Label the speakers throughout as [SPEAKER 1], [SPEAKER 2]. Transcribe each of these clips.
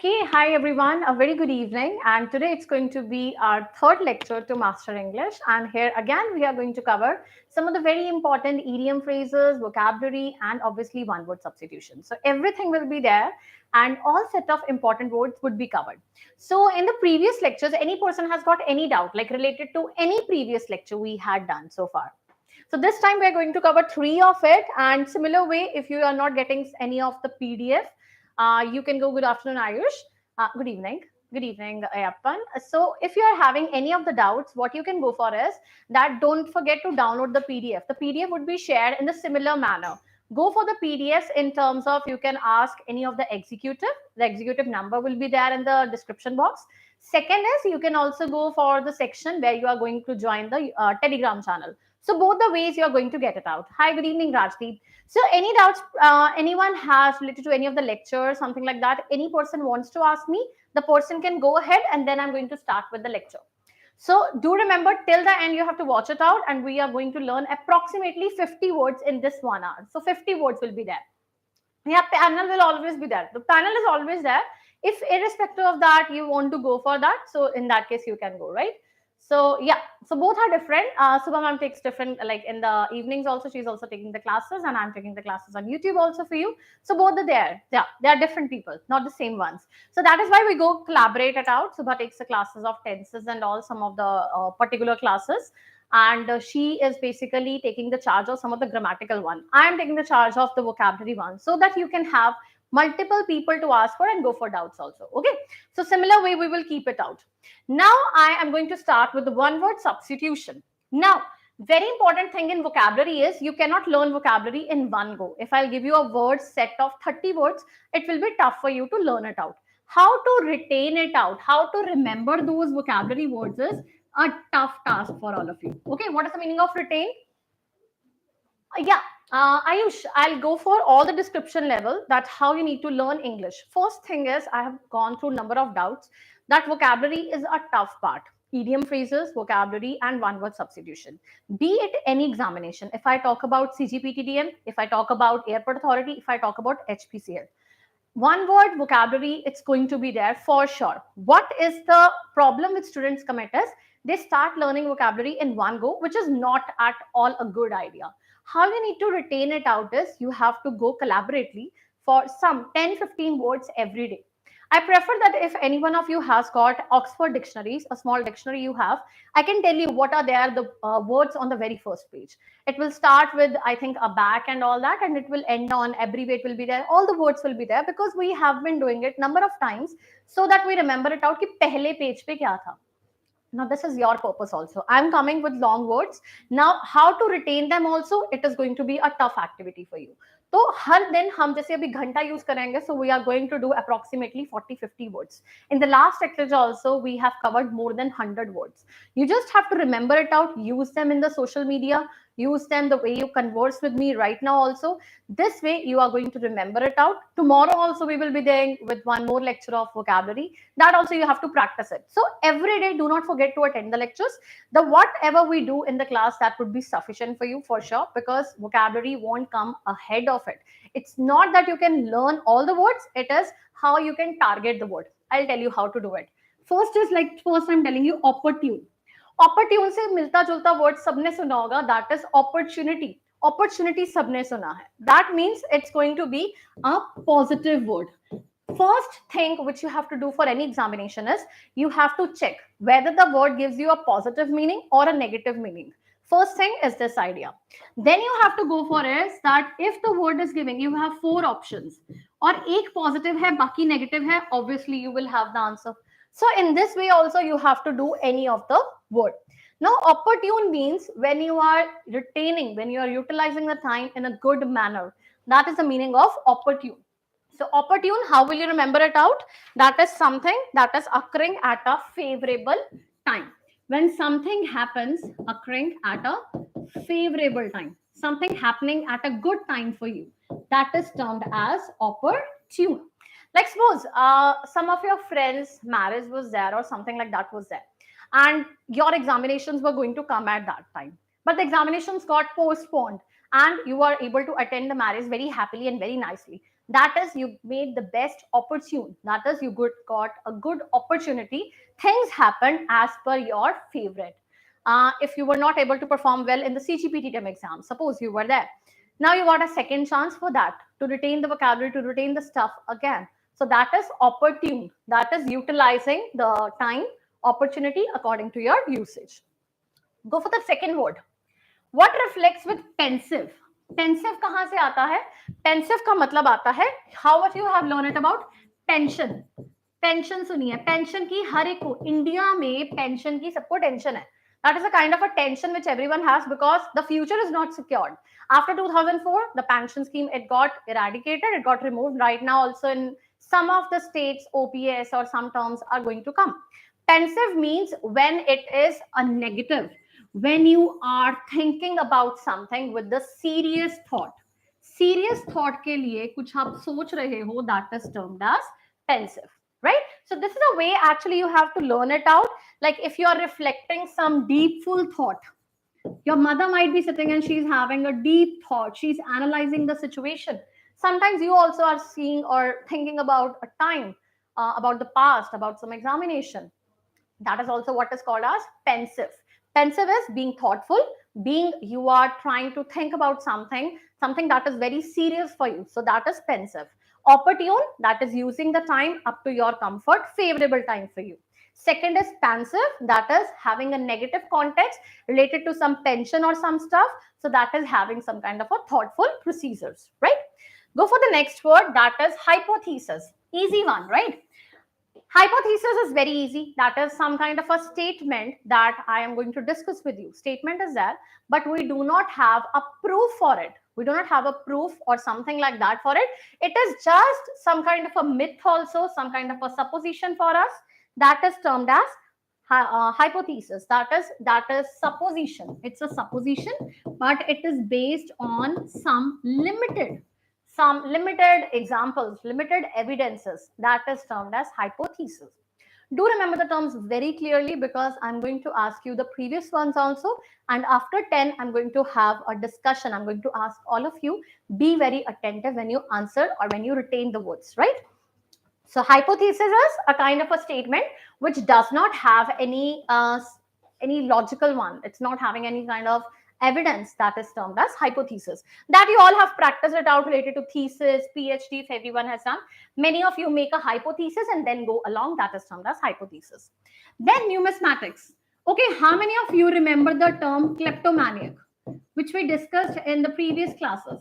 [SPEAKER 1] Okay, hi everyone, a very good evening. And today it's going to be our third lecture to Master English. And here again, we are going to cover some of the very important idiom phrases, vocabulary, and obviously one word substitution. So everything will be there and all set of important words would be covered. So in the previous lectures, any person has got any doubt like related to any previous lecture we had done so far. So this time we're going to cover three of it. And similar way, if you are not getting any of the PDF, you can go good afternoon, Ayush. Good evening. Good evening, Ayappan. So if you are having any of the doubts, what you can go for is that don't forget to download the PDF. The PDF would be shared in the similar manner. Go for the PDFs in terms of you can ask any of the executive. The executive number will be there in the description box. Second is you can also go for the section where you are going to join the Telegram channel. So both the ways you are going to get it out. Hi, good evening, Rajdeep. So any doubts anyone has related to any of the lectures, something like that, any person wants to ask me, the person can go ahead and then I'm going to start with the lecture. So do remember till the end you have to watch it out and we are going to learn approximately 50 words in this 1 hour. So 50 words will be there. Yeah, panel will always be there. The panel is always there. If irrespective of that you want to go for that, so in that case you can go, right? So yeah, so both are different. Subha ma'am takes different, like in the evenings also, she's also taking the classes and I'm taking the classes on YouTube also for you. So both are there. Yeah, they are different people, not the same ones. So that is why we go collaborate it out. Subha takes the classes of tenses and all some of the particular classes. And she is basically taking the charge of some of the grammatical one. I am taking the charge of the vocabulary one so that you can have multiple people to ask for and go for doubts also. Okay. So similar way, we will keep it out. Now I am going to start with the one word substitution. Now, very important thing in vocabulary is you cannot learn vocabulary in one go. If I'll give you a word set of 30 words, it will be tough for you to learn it out. How to retain it out, how to remember those vocabulary words is a tough task for all of you. Okay, what is the meaning of retain? Ayush, I'll go for all the description level that how you need to learn English. First thing is I have gone through number of doubts that vocabulary is a tough part. Idiom phrases, vocabulary, and one word substitution. Be it any examination. If I talk about CGPTDM, if I talk about Airport Authority, if I talk about HPCL, one word vocabulary, it's going to be there for sure. What is the problem with students commit is they start learning vocabulary in one go, which is not at all a good idea. How you need to retain it out is you have to go collaboratively for some 10-15 words every day. I prefer that if any one of you has got Oxford dictionaries, a small dictionary you have, I can tell you what are there the words on the very first page. It will start with, I think, a back and all that, and it will end on abbreviate will be there. All the words will be there because we have been doing it number of times so that we remember it out ki pehle page pe kya tha. Now this is your purpose also. I'm coming with long words. Now how to retain them also, it is going to be a tough activity for you. तो हर दिन हम जैसे अभी घंटा use करेंगे, so we are going to do approximately 40-50 words. In the last lecture also we have covered more than 100 words. You just have to remember it out, use them in the social media, use them the way you converse with me right now also. This way you are going to remember it out. Tomorrow also we will be there with one more lecture of vocabulary. That also you have to practice it. So every day do not forget to attend the lectures. The whatever we do in the class, that would be sufficient for you for sure, because vocabulary won't come ahead of it. It's not that you can learn all the words, it is how you can target the word. I'll tell you how to do it. First is like, first I'm telling you opportune. Opportune से मिलता जुलता word सबने सुना होगा, that is opportunity. Opportunity सबने सुना है. That means it's going to be a positive word. First thing which you have to do for any examination is you have to check whether the word gives you a positive meaning or a negative meaning. First thing is this idea. Then you have to go for is that if the word is giving, you have 4 options. और एक positive है, बाकी negative है, obviously you will have the answer. So in this way also you have to do any of the word. Now opportune means when you are retaining, when you are utilizing the time in a good manner. That is the meaning of opportune. So opportune, how will you remember it out? That is something that is occurring at a favorable time. When something happens occurring at a favorable time, something happening at a good time for you, that is termed as opportune. Like suppose some of your friends' marriage was there or something like that was there, and your examinations were going to come at that time, but the examinations got postponed and you are able to attend the marriage very happily and very nicely. That is, you made the best opportune. That is, you got a good opportunity. Things happened as per your favorite. If you were not able to perform well in the CGPT term exam, suppose you were there, now you got a second chance for that, to retain the vocabulary, to retain the stuff again. So that is opportune. That is utilizing the time opportunity according to your usage. Go for the second word. What reflects with pensive? Pensive कहाँ से आता है? Pensive का मतलब आता है, how much you have learned about pension. Pension सुनिए, pension की हर एक को, इंडिया में पेंशन की सबको टेंशन है. That is a kind of a tension which everyone has because the future is not secured. After 2004, the pension scheme, it got eradicated, it got removed. Right now, also in some of the states, OPS or some terms are going to come. Pensive means when it is a negative, when you are thinking about something with the serious thought. Serious thought के लिए कुछ आप सोच रहे हो, that is termed as pensive. Right? So this is a way actually you have to learn it out. Like if you are reflecting some deepful thought, your mother might be sitting and she's having a deep thought. She's analyzing the situation. Sometimes you also are seeing or thinking about a time, about the past, about some examination. That is also what is called as pensive. Pensive is being thoughtful, being you are trying to think about something that is very serious for you. So that is pensive. Opportune, that is using the time up to your comfort, favorable time for you. Second is pensive, that is having a negative context related to some pension or some stuff. So that is having some kind of a thoughtful procedures, right? Go for the next word, that is hypothesis. Easy one, right? Hypothesis is very easy. That is some kind of a statement that I am going to discuss with you. Statement is there, but we do not have a proof for it. We do not have a proof or something like that for it. It is just some kind of a myth also, some kind of a supposition for us. That is termed as hypothesis. That is supposition. It's a supposition, but it is based on some limited examples, limited evidences. That is termed as hypothesis. Do remember the terms very clearly because I'm going to ask you the previous ones also. And after 10, I'm going to have a discussion. I'm going to ask all of you, be very attentive when you answer or when you retain the words, right? So hypothesis is a kind of a statement which does not have any logical one. It's not having any kind of evidence. That is termed as hypothesis. That you all have practiced it out related to thesis, PhD, if everyone has done. Many of you make a hypothesis and then go along. That is termed as hypothesis. Then numismatics. Okay, how many of you remember the term kleptomaniac, which we discussed in the previous classes?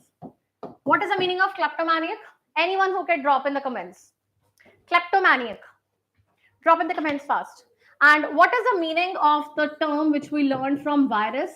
[SPEAKER 1] What is the meaning of kleptomaniac? Anyone who can drop in the comments. Kleptomaniac. Drop in the comments fast. And what is the meaning of the term which we learned from Virus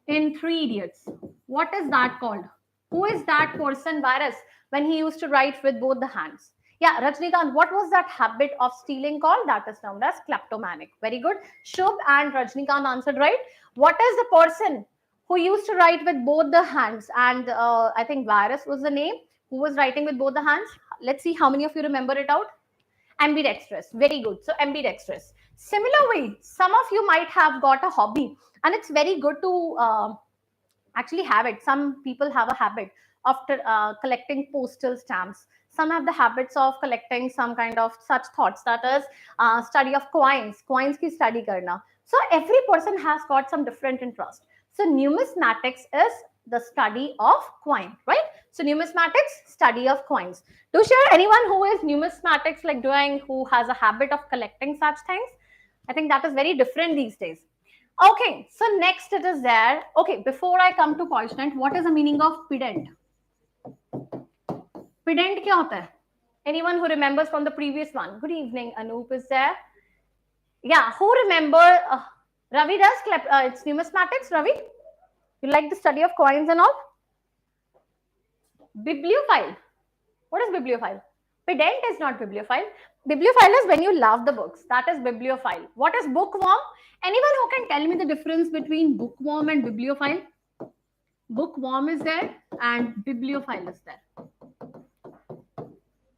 [SPEAKER 1] in Three Idiots? What is that called? Who is that person, Virus, when he used to write with both the hands? Yeah, Rajnikant, what was that habit of stealing called? That is termed as kleptomanic. Very good. Shubh and Rajnikant answered right. What is the person who used to write with both the hands? And I think Virus was the name. Who was writing with both the hands? Let's see how many of you remember it out. Ambidextrous. Very good. So ambidextrous. Similar way, some of you might have got a hobby and it's very good to actually have it. Some people have a habit of collecting postal stamps. Some have the habits of collecting some kind of such thoughts, that is study of coins ki study karna. So every person has got some different interest. So numismatics is the study of coin, right? So numismatics, study of coins. Do share anyone who is numismatics like doing, who has a habit of collecting such things? I think that is very different these days. Okay, so next it is there. Okay, before I come to consonant, what is the meaning of pedant? Pedant kya hota hai? Anyone who remembers from the previous one? Good evening, Anoop is there. Yeah, who remember? Ravi does, it's numismatics, Ravi? You like the study of coins and all? Bibliophile. What is bibliophile? Pedant is not bibliophile. Bibliophile is when you love the books. That is bibliophile. What is bookworm? Anyone who can tell me the difference between bookworm and bibliophile? Bookworm is there and bibliophile is there.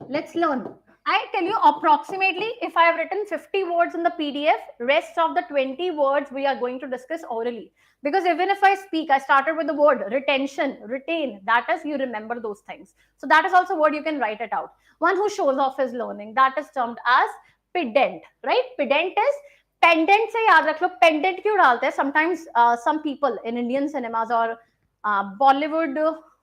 [SPEAKER 1] Let's learn. I tell you approximately, if I have written 50 words in the PDF, rest of the 20 words we are going to discuss orally. Because even if I speak, I started with the word retention, retain. That is, you remember those things. So that is also word you can write it out. One who shows off his learning, that is termed as pedant, right? Pedant is pendant से याद रख लो. Pendant क्यों डालते हैं? Sometimes some people in Indian cinemas or Bollywood,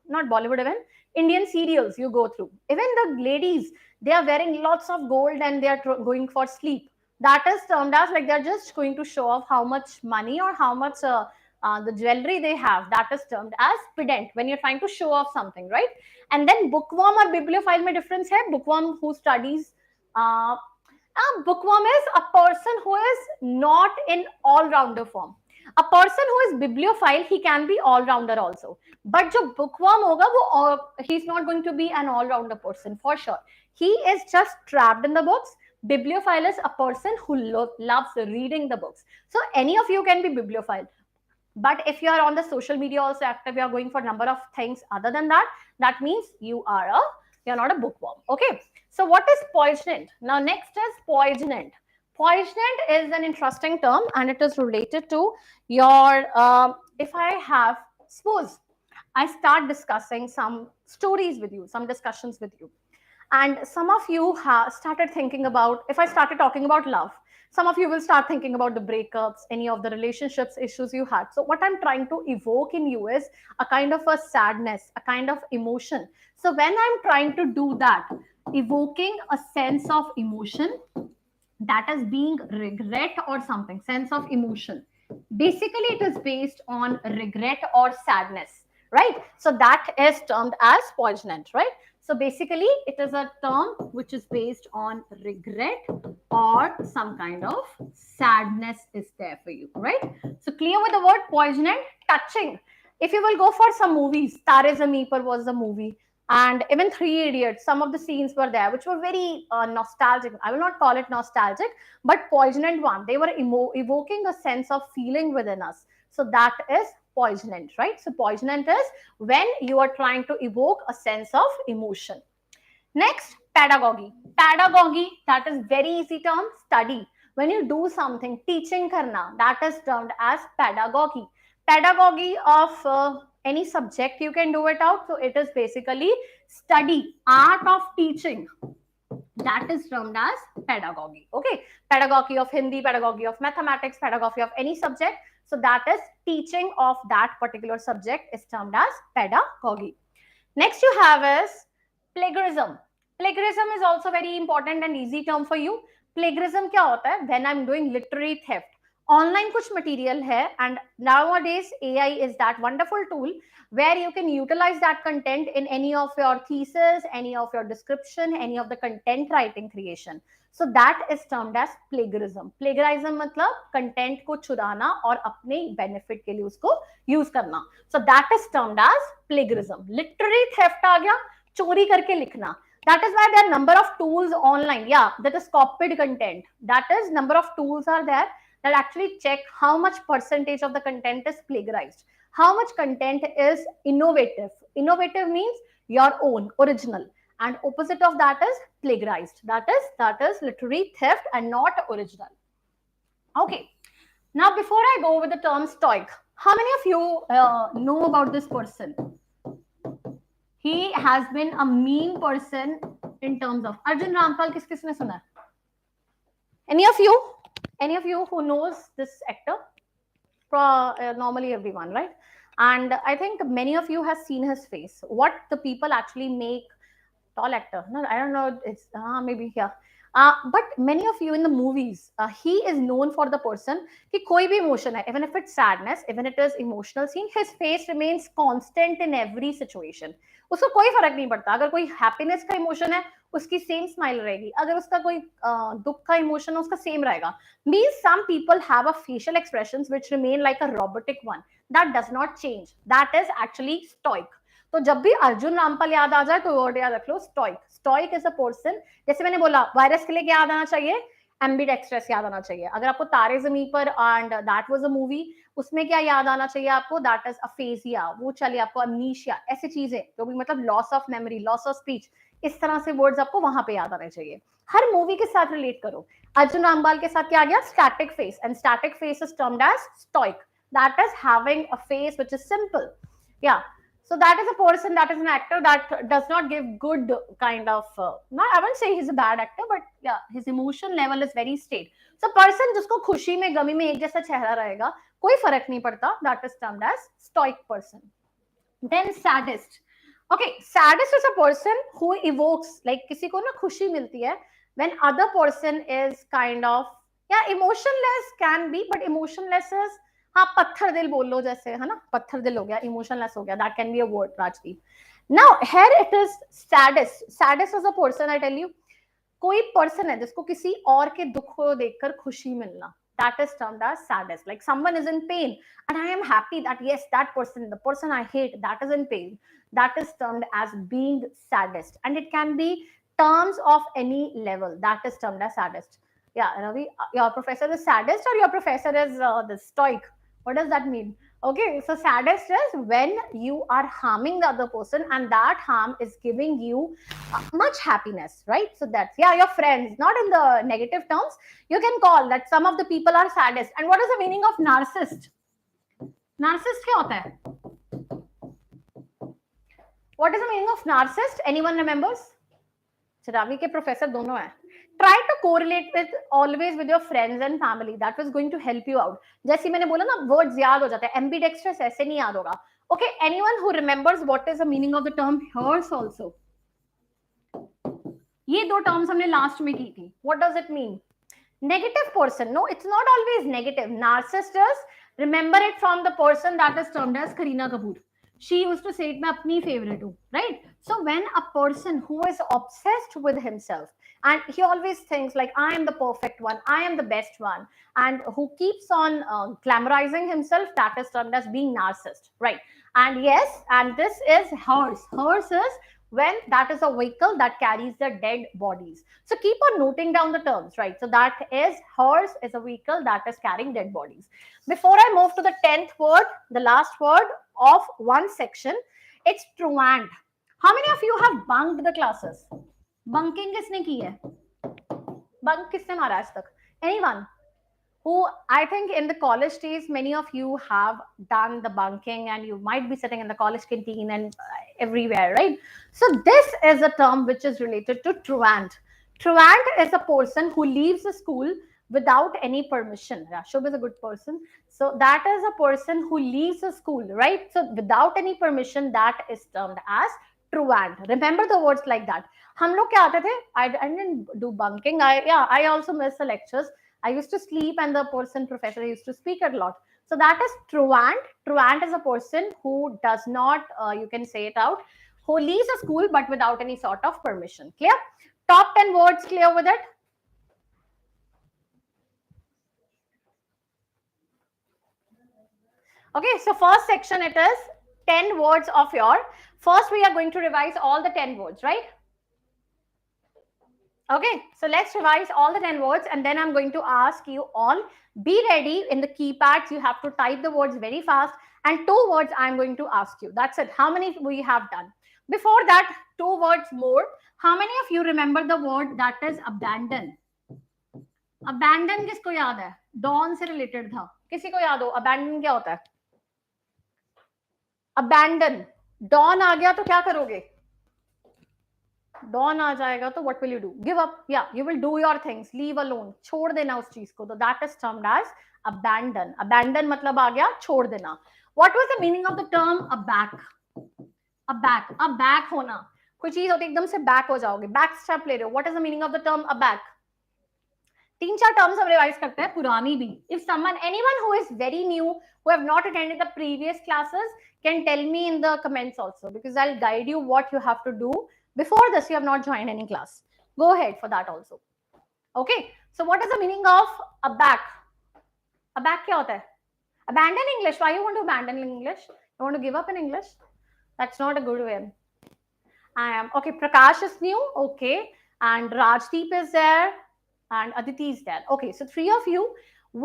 [SPEAKER 1] not Bollywood even, Indian serials you go through. Even the ladies, they are wearing lots of gold and they are going for sleep. That is termed as like they're just going to show off how much money or how much the jewelry they have. That is termed as pedant when you're trying to show off something, right? And then bookworm or bibliophile mein difference hai. Bookworm who studies. A bookworm is a person who is not in all-rounder form. A person who is bibliophile, he can be all-rounder also. But जो bookworm होगा वो he's not going to be an all-rounder person for sure. He is just trapped in the books. Bibliophile is a person who loves reading the books. So any of you can be bibliophile. But if you are on the social media also active, you are going for a number of things other than that, that means you're not a bookworm. Okay. So what is poignant? Now next is poignant. Poignant is an interesting term and it is related to your, if I have, suppose I start discussing some stories with you, some discussions with you. And some of you have started thinking about, if I started talking about love, some of you will start thinking about the breakups, any of the relationships issues you had. So what I'm trying to evoke in you is a kind of a sadness, a kind of emotion. So when I'm trying to do that, evoking a sense of emotion, that is being regret or something, sense of emotion. Basically, it is based on regret or sadness, right? So that is termed as poignant, right? So basically, it is a term which is based on regret or some kind of sadness is there for you, right? So clear with the word poignant, touching. If you will go for some movies, Tare Zameen Par was the movie, and even Three Idiots, some of the scenes were there which were very nostalgic. I will not call it nostalgic, but poignant one. They were evoking a sense of feeling within us. So that is poignant, right? So poignant is when you are trying to evoke a sense of emotion. Next, pedagogy. Pedagogy, that is very easy term, study. When you do something, teaching karna, that is termed as pedagogy. Pedagogy of any subject, you can do it out. So it is basically study, art of teaching. That is termed as pedagogy. Okay, pedagogy of Hindi, pedagogy of mathematics, pedagogy of any subject. So that is teaching of that particular subject is termed as pedagogy. Next you have is plagiarism. Plagiarism is also very important and easy term for you. Plagiarism क्या होता है? When I'm doing literary theft. Online कुछ material है and nowadays AI is that wonderful tool where you can utilize that content in any of your thesis, any of your description, any of the content writing creation. So that is termed as plagiarism. Plagiarism मतलब content को चुराना और अपने benefit के लिए उसको use करना. So that is termed as plagiarism. Literary theft आ गया, चोरी करके लिखना. That is why there are number of tools online. Yeah, that is copied content. That is number of tools are there that actually check how much percentage of the content is plagiarized. How much content is innovative. Innovative means your own, original. And opposite of that is plagiarized. That is literary theft and not original. Okay. Now, before I go with the term stoic, how many of you know about this person? He has been a mean person in terms of Arjun Rampal. किसने सुना? Any of you who knows this actor? Normally everyone, right? And I think many of you have seen his face. What the people actually make tall actor. No, I don't know. It's maybe here. But many of you in the movies, he is known for the person कि कोई भी emotion है, even if it's sadness, even if it is emotional scene, his face remains constant in every situation. उसको कोई फर्क नहीं पड़ता. अगर कोई happiness का emotion है, उसकी same smile रहेगी. अगर उसका कोई दुख का emotion है, उसका same रहेगा. Means some people have a facial expressions which remain like a robotic one. That does not change. That is actually stoic. तो जब भी अर्जुन रामपाल याद आ जाए तो वर्ड याद रख लो stoic. Stoic is a person, जैसे मैंने बोला वायरस के लिए क्या याद आना चाहिए? एम्बिडेक्स्ट्रस याद आना चाहिए. अगर आपको तारे ज़मीन पर and that was a movie, उसमें क्या याद आना चाहिए आपको? That is aphasia. वो चलिए आपको अमनीशिया, ऐसी चीजें जो भी मतलब loss of memory, loss of speech, इस तरह से वर्ड्स आपको वहां पे याद आने चाहिए. हर मूवी के साथ रिलेट करो. अर्जुन रामपाल के साथ क्या आ गया? Static face. And static face is termed as stoic. That is having a face which is simple. Yeah. So that is a person, that is an actor that does not give good kind of, not, I won't say he's a bad actor, but yeah, his emotion level is very straight. So person जिसको खुशी में गमी में एक जैसा चेहरा रहेगा, कोई फर्क नहीं पड़ता, that is termed as stoic person. Then sadist. Okay, sadist is a person who evokes, like किसी को ना खुशी मिलती है when other person is kind of, yeah, emotionless can be, but emotionless is, हाँ, पत्थर दिल बोल लो जैसे, है ना, पत्थर दिल हो गया, इमोशनलेस हो गया, that can be a word, Rajdeep. Now here it is saddest. Saddest is a person, I tell you, कोई पर्सन है जिसको किसी और के दुख को देखकर खुशी मिलना, that is termed as saddest. Like someone is in pain and I am happy that yes, that person, the person I hate, that is in pain, that is termed as being saddest. And it can be terms of any level, that is termed as saddest. Yeah, Ravi, your professor is saddest or your professor is the stoic? What does that mean? Okay, so saddest is when you are harming the other person and that harm is giving you much happiness, right? So that's, yeah, your friends, not in the negative terms. You can call that some of the people are saddest. And what is the meaning of narcissist? Narcissist क्या होता है? What is the meaning of narcissist? Anyone remembers? Ravi के professor दोनों हैं. Try to correlate with always with your friends and family. That was going to help you out. जैसे मैंने बोला ना, words याद हो जाते हैं. Ambidextrous ऐसे नहीं याद होगा. Okay, anyone who remembers what is the meaning of the term horse also? ये दो terms हमने last में की थी. What does it mean? Negative person. No, it's not always negative. Narcissist is, remember it from the person that is termed as Kareena Kapoor. She used to say it, मैं अपनी favorite हूँ, right? So when a person who is obsessed with himself and he always thinks like I am the perfect one, I am the best one, and who keeps on glamorizing himself, that is termed as being narcissist, right? And yes, and this is hearse. Hearse is when that is a vehicle that carries the dead bodies. So keep on noting down the terms, right? So that is, hearse is a vehicle that is carrying dead bodies. Before I move to the 10th word, the last word of one section, it's truant. How many of you have bunked the classes? Bunking किसने की है? Bunk किसने मारा आज तक? Anyone? Who, I think in the college days, many of you have done the bunking and you might be sitting in the college canteen and everywhere, right? So this is a term which is related to truant. Truant is a person who leaves the school without any permission. Rashub is a good person. So that is a person who leaves the school, right? So without any permission, that is termed as truant. Remember the words like that. हम लोग क्या आते थे? I didn't do bunking. I also missed the lectures. I used to sleep and the professor used to speak a lot. So that is truant. Truant is a person who does not, you can say it out, who leaves a school but without any sort of permission. Clear? Top 10 words, clear with it? Okay, so first section it is 10 words of your. First we are going to revise all the 10 words, right? Okay, so let's revise all the 10 words and then I'm going to ask you all, be ready in the keypads. You have to type the words very fast and 2 words I'm going to ask you. That's it. How many we have done? Before that, 2 words more. How many of you remember the word that is abandon? Abandon किसको याद है? Dawn से related था. किसी को याद हो? Abandon क्या होता है? Abandon. Dawn आ गया तो क्या करोगे? Dawn आ जाएगा तो what will you do? Give up. Yeah, you will do your things. Leave alone. छोड़ देना उस चीज को. तो that is termed as abandon. Abandon मतलब आ गया छोड़ देना. What was the meaning of the term aback? Aback. Aback होना. कोई चीज होती है एकदम से back हो जाओगे. Back step ले रहे हो. What is the meaning of the term aback? 3-4 terms हम रिवाइज करते हैं, पुरानी भी. If someone, anyone who is very new, who have not attended the previous classes, can tell me in the comments also, because I'll guide you what you have to do. Before this, you have not joined any class. Go ahead for that also. Okay. So what is the meaning of aback? Aback क्या होता है? Abandon English. Why you want to abandon English? You want to give up in English? That's not a good way. I am okay. Prakash is new. Okay, and Rajdeep is there, and Aditi is there. Okay, so 3 of you.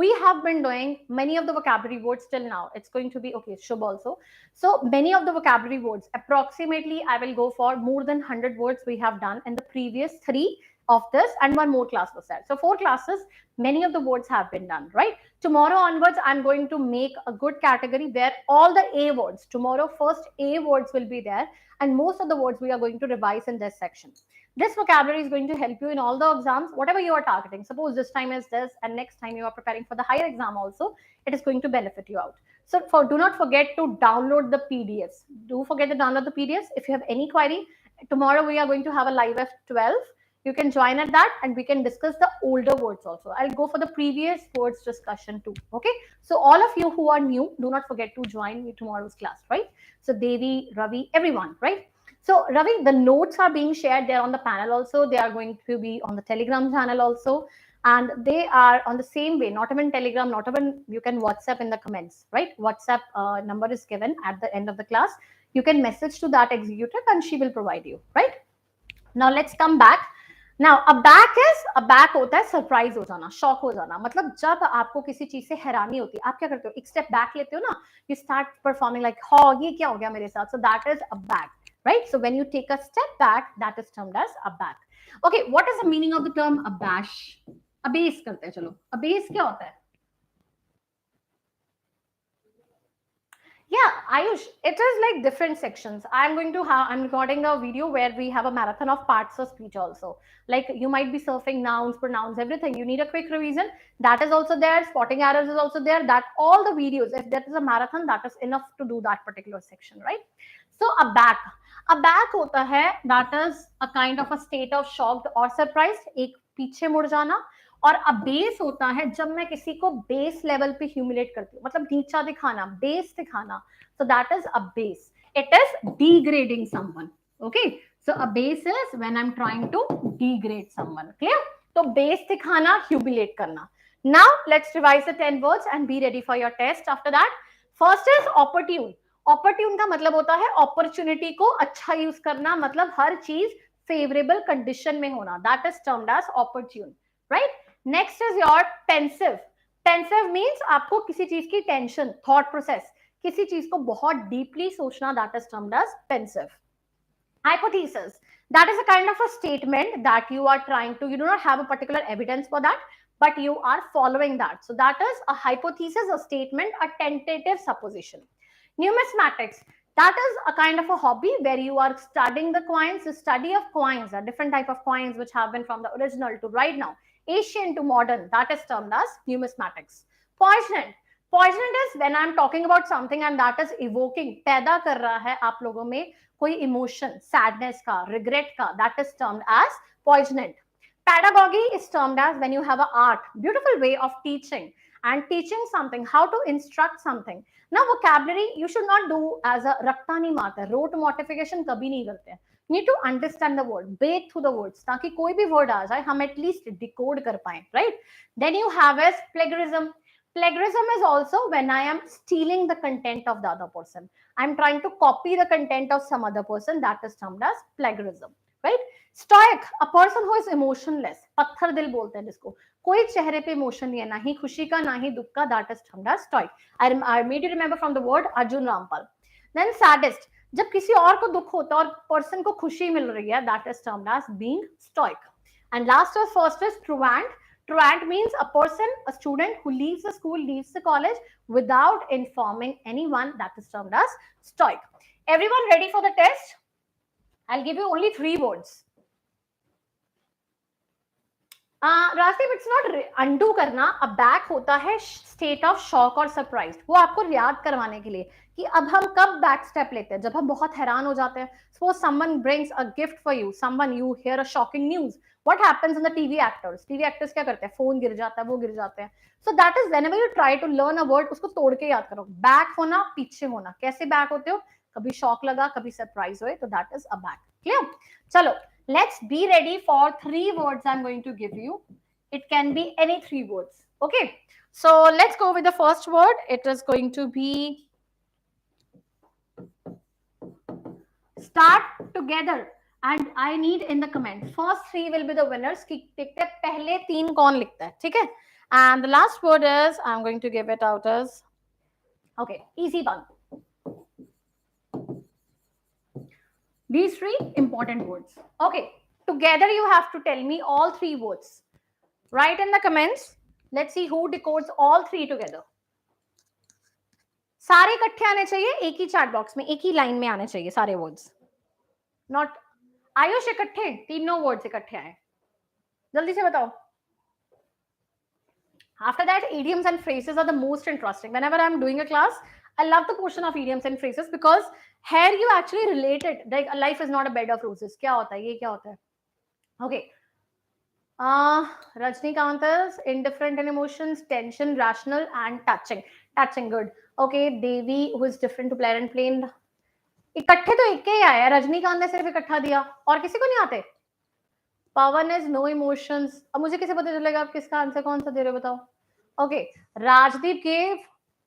[SPEAKER 1] we have been doing many of the vocabulary words till now. It's going to be okay, Shubh also. So many of the vocabulary words, approximately I will go for more than 100 words we have done in the previous 3 of this, and one more class was there. So 4 classes, many of the words have been done, right? Tomorrow onwards, I'm going to make a good category where all the A words, tomorrow first A words will be there, and most of the words we are going to revise in this section. This vocabulary is going to help you in all the exams, whatever you are targeting. Suppose this time is this, and next time you are preparing for the higher exam also, it is going to benefit you out. So do not forget to download the PDFs. Do forget to download the PDFs. If you have any query, tomorrow we are going to have a live at 12. You can join at that, and we can discuss the older words also. I'll go for the previous words discussion too. Okay. So all of you who are new, do not forget to join me tomorrow's class, right? So Devi, Ravi, everyone, right? So Ravi, the notes are being shared there on the panel also. They are going to be on the Telegram channel also. And they are on the same way, not even Telegram, not even you can WhatsApp in the comments, right? WhatsApp number is given at the end of the class. You can message to that executive and she will provide you, right? Now let's come back. Now a back होता है surprise हो जाना, shock हो जाना. मतलब जब आपको किसी चीज से हैरानी होती है, आप क्या करते हो, एक स्टेप बैक लेते हो ना, you start performing like, हाँ ये क्या हो गया मेरे साथ. So that is a back, right? So when you take a step back, that is termed as a back. Okay, what is the meaning of the term abash? Abase करते हैं, चलो abase क्या होता है? Yeah, Ayush, it is like different sections. I'm recording a video where we have a marathon of parts of speech also. Like you might be surfing nouns, pronouns, everything. You need a quick revision. That is also there. Spotting errors is also there. That all the videos, if that is a marathon, that is enough to do that particular section, right? So a back. A back hota hai, that is a kind of a state of shocked or surprised. एक पीछे मुड़ जाना. और abyss होता है जब मैं किसी को बेस लेवल पे ह्यूमिलेट करती हूँ, मतलब नीचा दिखाना, बेस दिखाना. So that is abase. It is degrading someone. Okay, so abase is when I am trying to degrade someone. Clear? तो बेस दिखाना, ह्यूमिलेट करना. Now let's revise the 10 words and be ready for your test after that. First is opportune. Opportune का मतलब होता है opportunity को अच्छा use करना, मतलब हर चीज फेवरेबल कंडीशन में होना. That is termed as opportune, right? Next is your pensive. Pensive means आपको किसी चीज की टेंशन, थॉट प्रोसेस, किसी चीज को बहुत डीपली सोचना, that is termed as pensive. Hypothesis, that is a kind of a statement that you are trying to, you do not have a particular evidence for that, but you are following that. So that is a hypothesis, a statement, a tentative supposition. Numismatics, that is a kind of a hobby where you are studying the coins, the study of coins, a different type of coins which have been from the original to right now, ancient to modern, that is termed as numismatics. Poignant. Poignant is when I am talking about something and that is evoking, पैदा कर रहा है आप लोगों में कोई emotion, sadness का, regret का, that is termed as poignant. Pedagogy is termed as when you have an art, beautiful way of teaching and teaching something, how to instruct something. Now vocabulary you should not do as a रट्टा नहीं मारते, rote mortification कभी नहीं करते. Need to understand the word, bathe through the words, ताकि कोई भी word आ जाए हम at least decode कर पाए, right? Then you have as plagiarism. Plagiarism is also when I am stealing the content of the other person. I'm trying to copy the content of some other person. That is termed as plagiarism, right? Stoic, a person who is emotionless. पत्थर दिल बोलते हैं जिसको, कोई चेहरे पे emotion नहीं है, ना ही खुशी का ना ही दुख का. That is termed as stoic. I made you remember from the word Arjun Rampal. Then sadist, जब किसी और को दुख होता है और पर्सन को खुशी मिल रही है, that is termed as being stoic. And last is first is truant. Truant means a person, a student who leaves the school, leaves the college without informing anyone. That is termed as stoic. Everyone ready for the test? I'll give you only 3 words. रास्ते it's not undo करना. A back होता है state of shock और surprise. वो आपको याद करवाने के लिए कि अब हम कब बैक स्टेप लेते हैं, जब हम बहुत हैरान हो जाते हैं. Suppose someone brings a gift for you, someone you here a shocking news. What happens in the TV actors? TV actors क्या करते हैं, फोन गिर जाता है, वो गिर जाते हैं. So that is whenever you try to learn a word, उसको तोड़ के याद करो. बैक होना, पीछे होना. कैसे बैक होते हो? कभी शॉक लगा, कभी सरप्राइज हुए, तो that is a back. Clear? चलो, let's be ready for 3 words I'm going to give you. It can be any 3 words. Okay, so let's go with the first word. It is going to be start together, and I need in the comments first 3 will be the winners. कि देखते हैं पहले 3 कौन लिखता है, ठीक है? And the last word is, I'm going to give it out as, okay, easy one. These three important words. Okay, together you have to tell me all three words. Write in the comments. Let's see who decodes all three together. सारे इकट्ठे आने चाहिए एक ही chat box में, एक ही line में आने चाहिए सारे वर्ड्स. नॉट आयुष इकट्ठे, तीनों वर्ड्स इकट्ठे आए. जल्दी से बताओ. After that, idioms and phrases are the most interesting. Whenever I'm doing a class, I love the portion of idioms and phrases because here you actually relate it. Like life is not a bed of roses. क्या होता है? ये क्या होता है? Okay. Rajnikant is indifferent in emotions, tension, rational, and touching. Touching, good. Okay, Devi, who is different to plain and plain. इकट्ठे तो एक ही आया. रजनीकांत ने सिर्फ इकट्ठा दिया और किसी को नहीं आते. पवन इज नो इमोशंस. अब मुझे कैसे पता चलेगा आप किसका आंसर कौन सा दे रहे हो बताओ. Okay, Rajdeep gave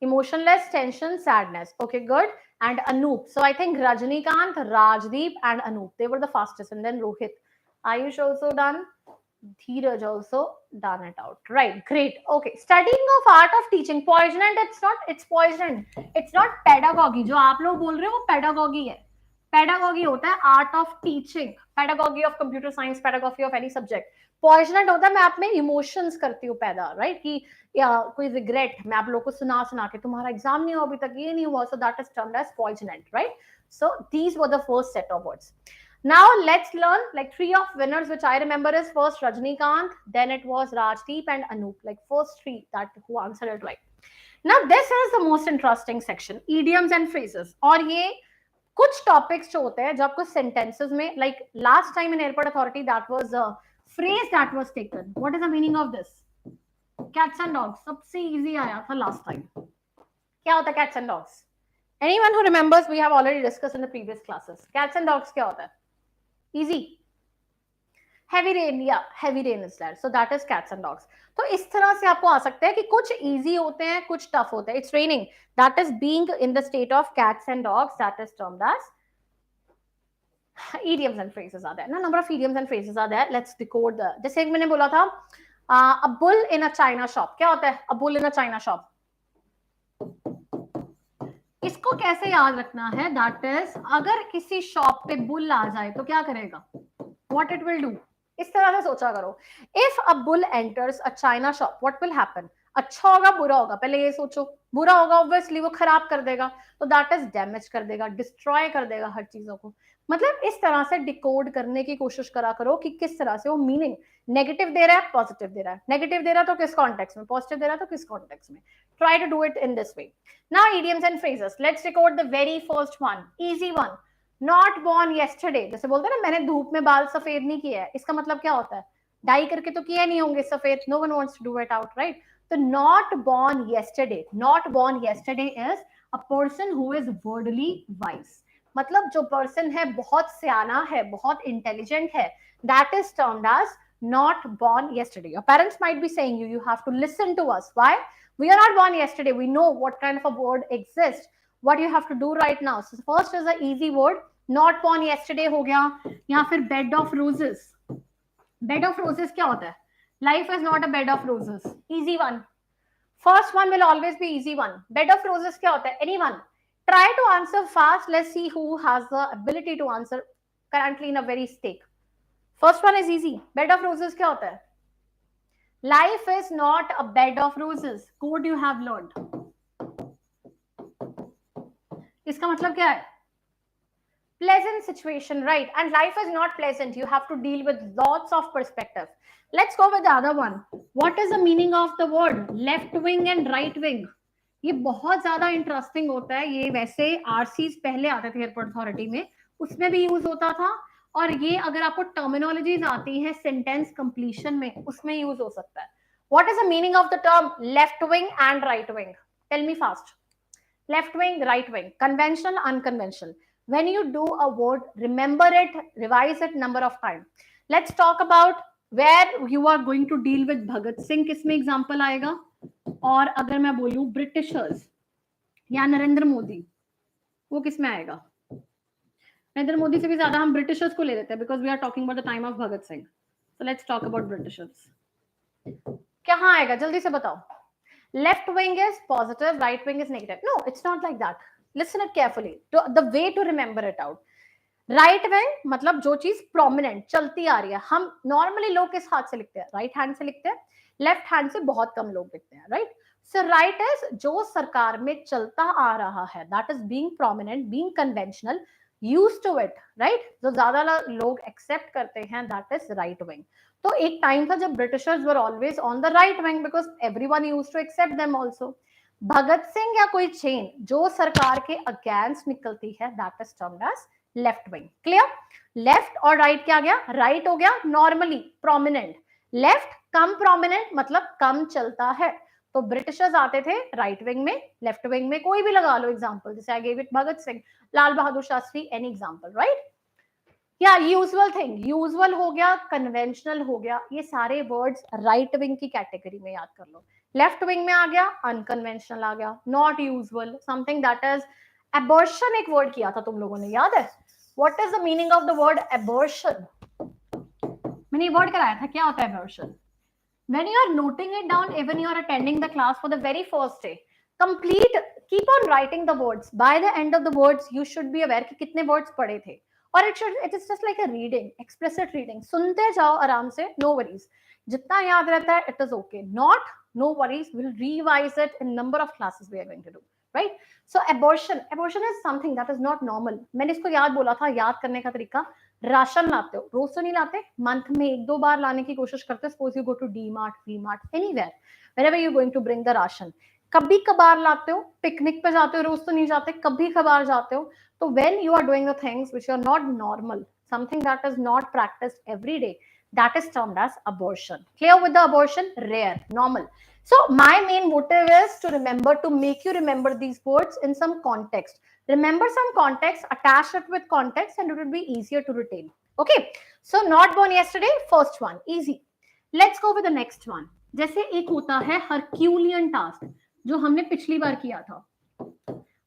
[SPEAKER 1] emotionless, tension, sadness. Okay, good. And Anoop. So I think Rajinikanth, Rajdeep and Anoop, they were the fastest, and then Rohit. Ayush also done. Dheeraj also done it out. Right, great. Okay, studying of art of teaching. Poison, and it's poison. It's not pedagogy. जो आप लोग बोल रहे हो वो pedagogy है. Pedagogy होता है art of teaching, pedagogy of computer science, pedagogy of any subject. Poignant होता है मैं आप में इमोशंस करती हूँ पैदा, राइट, कि या कोई रिग्रेट मैं आप लोगों को सुना सुना के तुम्हारा एग्जाम नहीं हुआ अभी तक, ये नहीं हुआ, so that is termed as poignant, right. So these were the first set of words. Now let's learn like three of winners which I remember is first Rajnikant, then it was Rajdeep and Anup, like first three that who answered it right. Now this is the most interesting section, idioms and phrases. और ये कुछ topics जो होते हैं जब कुछ sentences में, like last time in airport authority that was a phrase that was taken. What is the meaning of this? Cats and dogs. सबसे इजी आया था लास्ट टाइम. क्या होता है cats and dogs? Anyone who remembers? We have already discussed in the previous classes. Cats and dogs क्या होता है? Easy. heavy rain, yeah, heavy rain is there, so that is cats and dogs. तो इस तरह से आपको आ सकता है कि कुछ easy होते हैं, कुछ tough होते हैं. It's raining, that is being in the state of cats and dogs, that is termed as idioms and phrases are there. Now number of idioms and phrases are there. Let's decode the. जैसे मैंने बोला था a bull in a china shop. क्या होता है a bull in a china shop? इसको कैसे याद रखना है? That is अगर किसी शॉप पे बुल आ जाए तो क्या करेगा? What it will do? इस तरह से सोचा करो. If a bull enters a china shop, what will happen? अच्छा होगा बुरा होगा? पहले ये सोचो. बुरा होगा ऑब्वियसली, वो खराब कर देगा, तो दैट इज डैमेज कर देगा, डिस्ट्रॉय कर देगा हर चीजों को. मतलब इस तरह से डिकोड करने की कोशिश करा करो कि किस तरह से वो मीनिंग नेगेटिव दे रहा है, पॉजिटिव दे रहा है. नेगेटिव दे रहा है तो किस कॉन्टेक्स्ट में, पॉजिटिव दे रहा है तो किस कॉन्टेक्स्ट में. Try to do it in this way. Now idioms and phrases. Let's record the very first one, easy one. Not born yesterday. जैसे बोलते हैं ना मैंने धूप में बाल सफेद नहीं किया है, इसका मतलब क्या होता है? डाई करके तो किया नहीं होंगे सफेद. No one wants to do it out, right. तो not born yesterday, not born yesterday is a person who is worldly wise. मतलब जो पर्सन है बहुत सियाना है, बहुत इंटेलिजेंट है, that is termed as not born yesterday. Your parents might be saying you have to listen to us. Why? We are not born yesterday. We know what kind of a word exists. What you have to do right now. So first is an easy word. Not born yesterday हो गया. या फिर bed of roses. Bed of roses क्या होता है? Life is not a bed of roses. Easy one. First one will always be easy one. Bed of roses क्या होता है? Anyone? Try to answer fast. Let's see who has the ability to answer currently in a very stake. First one is easy. Bed of roses क्या होता है? Life is not a bed of roses. Code you have learned. इसका मतलब क्या है? Pleasant situation, right? And life is not pleasant. You have to deal with lots of perspective. Let's go with the other one. What is the meaning of the word left wing and right wing? ये बहुत ज्यादा interesting होता है. ये वैसे RCs पहले आते थे एयरपोर्ट अथॉरिटी में, उसमें भी यूज होता था. और ये अगर आपको टर्मिनोलॉजीज आती है सेंटेंस कंप्लीशन में, उसमें यूज हो सकता है. What is the meaning of the term left wing and right wing? Tell me fast. Left wing, right wing, conventional, unconventional. When you do a word, remember it, revise it number of times. Let's talk about where you are going to deal with Bhagat Singh. किसमें example आएगा? और अगर मैं बोलूं Britishers या नरेंद्र मोदी, वो किसमें आएगा? नरेंद्र मोदी से भी ज्यादा हम ब्रिटिशर्स को ले लेते हैं because we are talking about the time of Bhagat Singh. So let's talk about Britishers. कहाँ आएगा, जल्दी से बताओ. Left wing is positive, right wing is negative. No, it's not like that. Listen it carefully. The way to remember it out. Right wing मतलब जो चीज prominent चलती आ रही है. हम नॉर्मली लोग किस हाथ से लिखते हैं, राइट हैंड से लिखते हैं. लेफ्ट हैंड से बहुत कम लोग लिखते हैं, राइट. सो राइट इज जो सरकार में चलता आ रहा है, that is being prominent, being conventional, used to it, right. जो ज्यादा लोग एक्सेप्ट करते हैं, दैट इज राइट विंग. तो एक टाइम था जब Britishers were always on the right wing because everyone used to accept them also. Bhagat Singh या कोई चेन जो सरकार के अगेंस्ट निकलती है, that is termed as left wing. Clear. Left और राइट क्या गया, राइट हो गया नॉर्मली प्रोमिनेंट, लेफ्ट कम प्रोमिनेंट मतलब कम चलता है. तो ब्रिटिशर्स आते थे राइट विंग में, लेफ्ट विंग में कोई भी लगा लो एग्जांपल, जैसे I gave it Bhagat Singh, Lal Bahadur Shastri, any example, right. या यूजुअल थिंग, यूजुअल हो गया, कन्वेंशनल हो गया, ये सारे वर्ड्स राइट विंग की कैटेगरी में याद कर लो. लेफ्ट विंग में आ गया अनकन्वेंशनल, आ गया not usual, something that is abortion. एक वर्ड किया था तुम लोगों ने, याद है? What is the meaning of the word abortion? मैंने वर्ड कराया था, क्या होता है abortion? When you are noting it down, even you are attending the class for the very first day, complete, keep on writing the words. By the end of the words, you should be aware कि कितने words पढ़े थे. और it is just like a reading, explicit reading. सुनते जाओ आराम से, no worries. जितना याद रहता है, it is okay. Not, no worries. We'll revise it in number of classes we are going to do. Right? So abortion is something that is not normal. मैंने इसको याद बोला था, याद करने का तरीका, राशन लाते हो, रोज तो नहीं लाते, मंथ में एक दो बार लाने की कोशिश करते हो. Suppose you go to D Mart, V Mart, anywhere, wherever you going to bring the ration. कभी कभार लाते हो, पिकनिक पे जाते हो, रोज तो नहीं जाते, कभी कभार जाते हो. तो when you are doing the things which are not normal, something that is not practised every day, that is termed as abortion. Clear with the abortion? Rare, normal. So my main motive is to remember, to make you remember these words in some context. Remember some context, attach it with context, and it will be easier to retain. Okay. So not born yesterday, first one, easy. Let's go with the next one. जैसे एक होता है Herculean task, जो हमने पिछली बार किया था.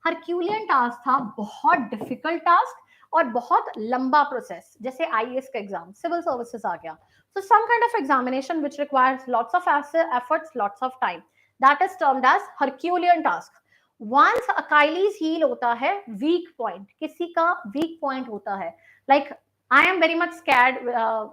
[SPEAKER 1] Herculean task था बहुत difficult task और बहुत लंबा प्रोसेस, जैसे आईएएस का एग्जाम, सिविल सर्विसेज आ गया. So some kind of examination which requires lots of efforts, lots of time, that is termed as Herculean task. Once Achilles heel होता है weak point, किसी का weak point होता है. Like I am very much scared,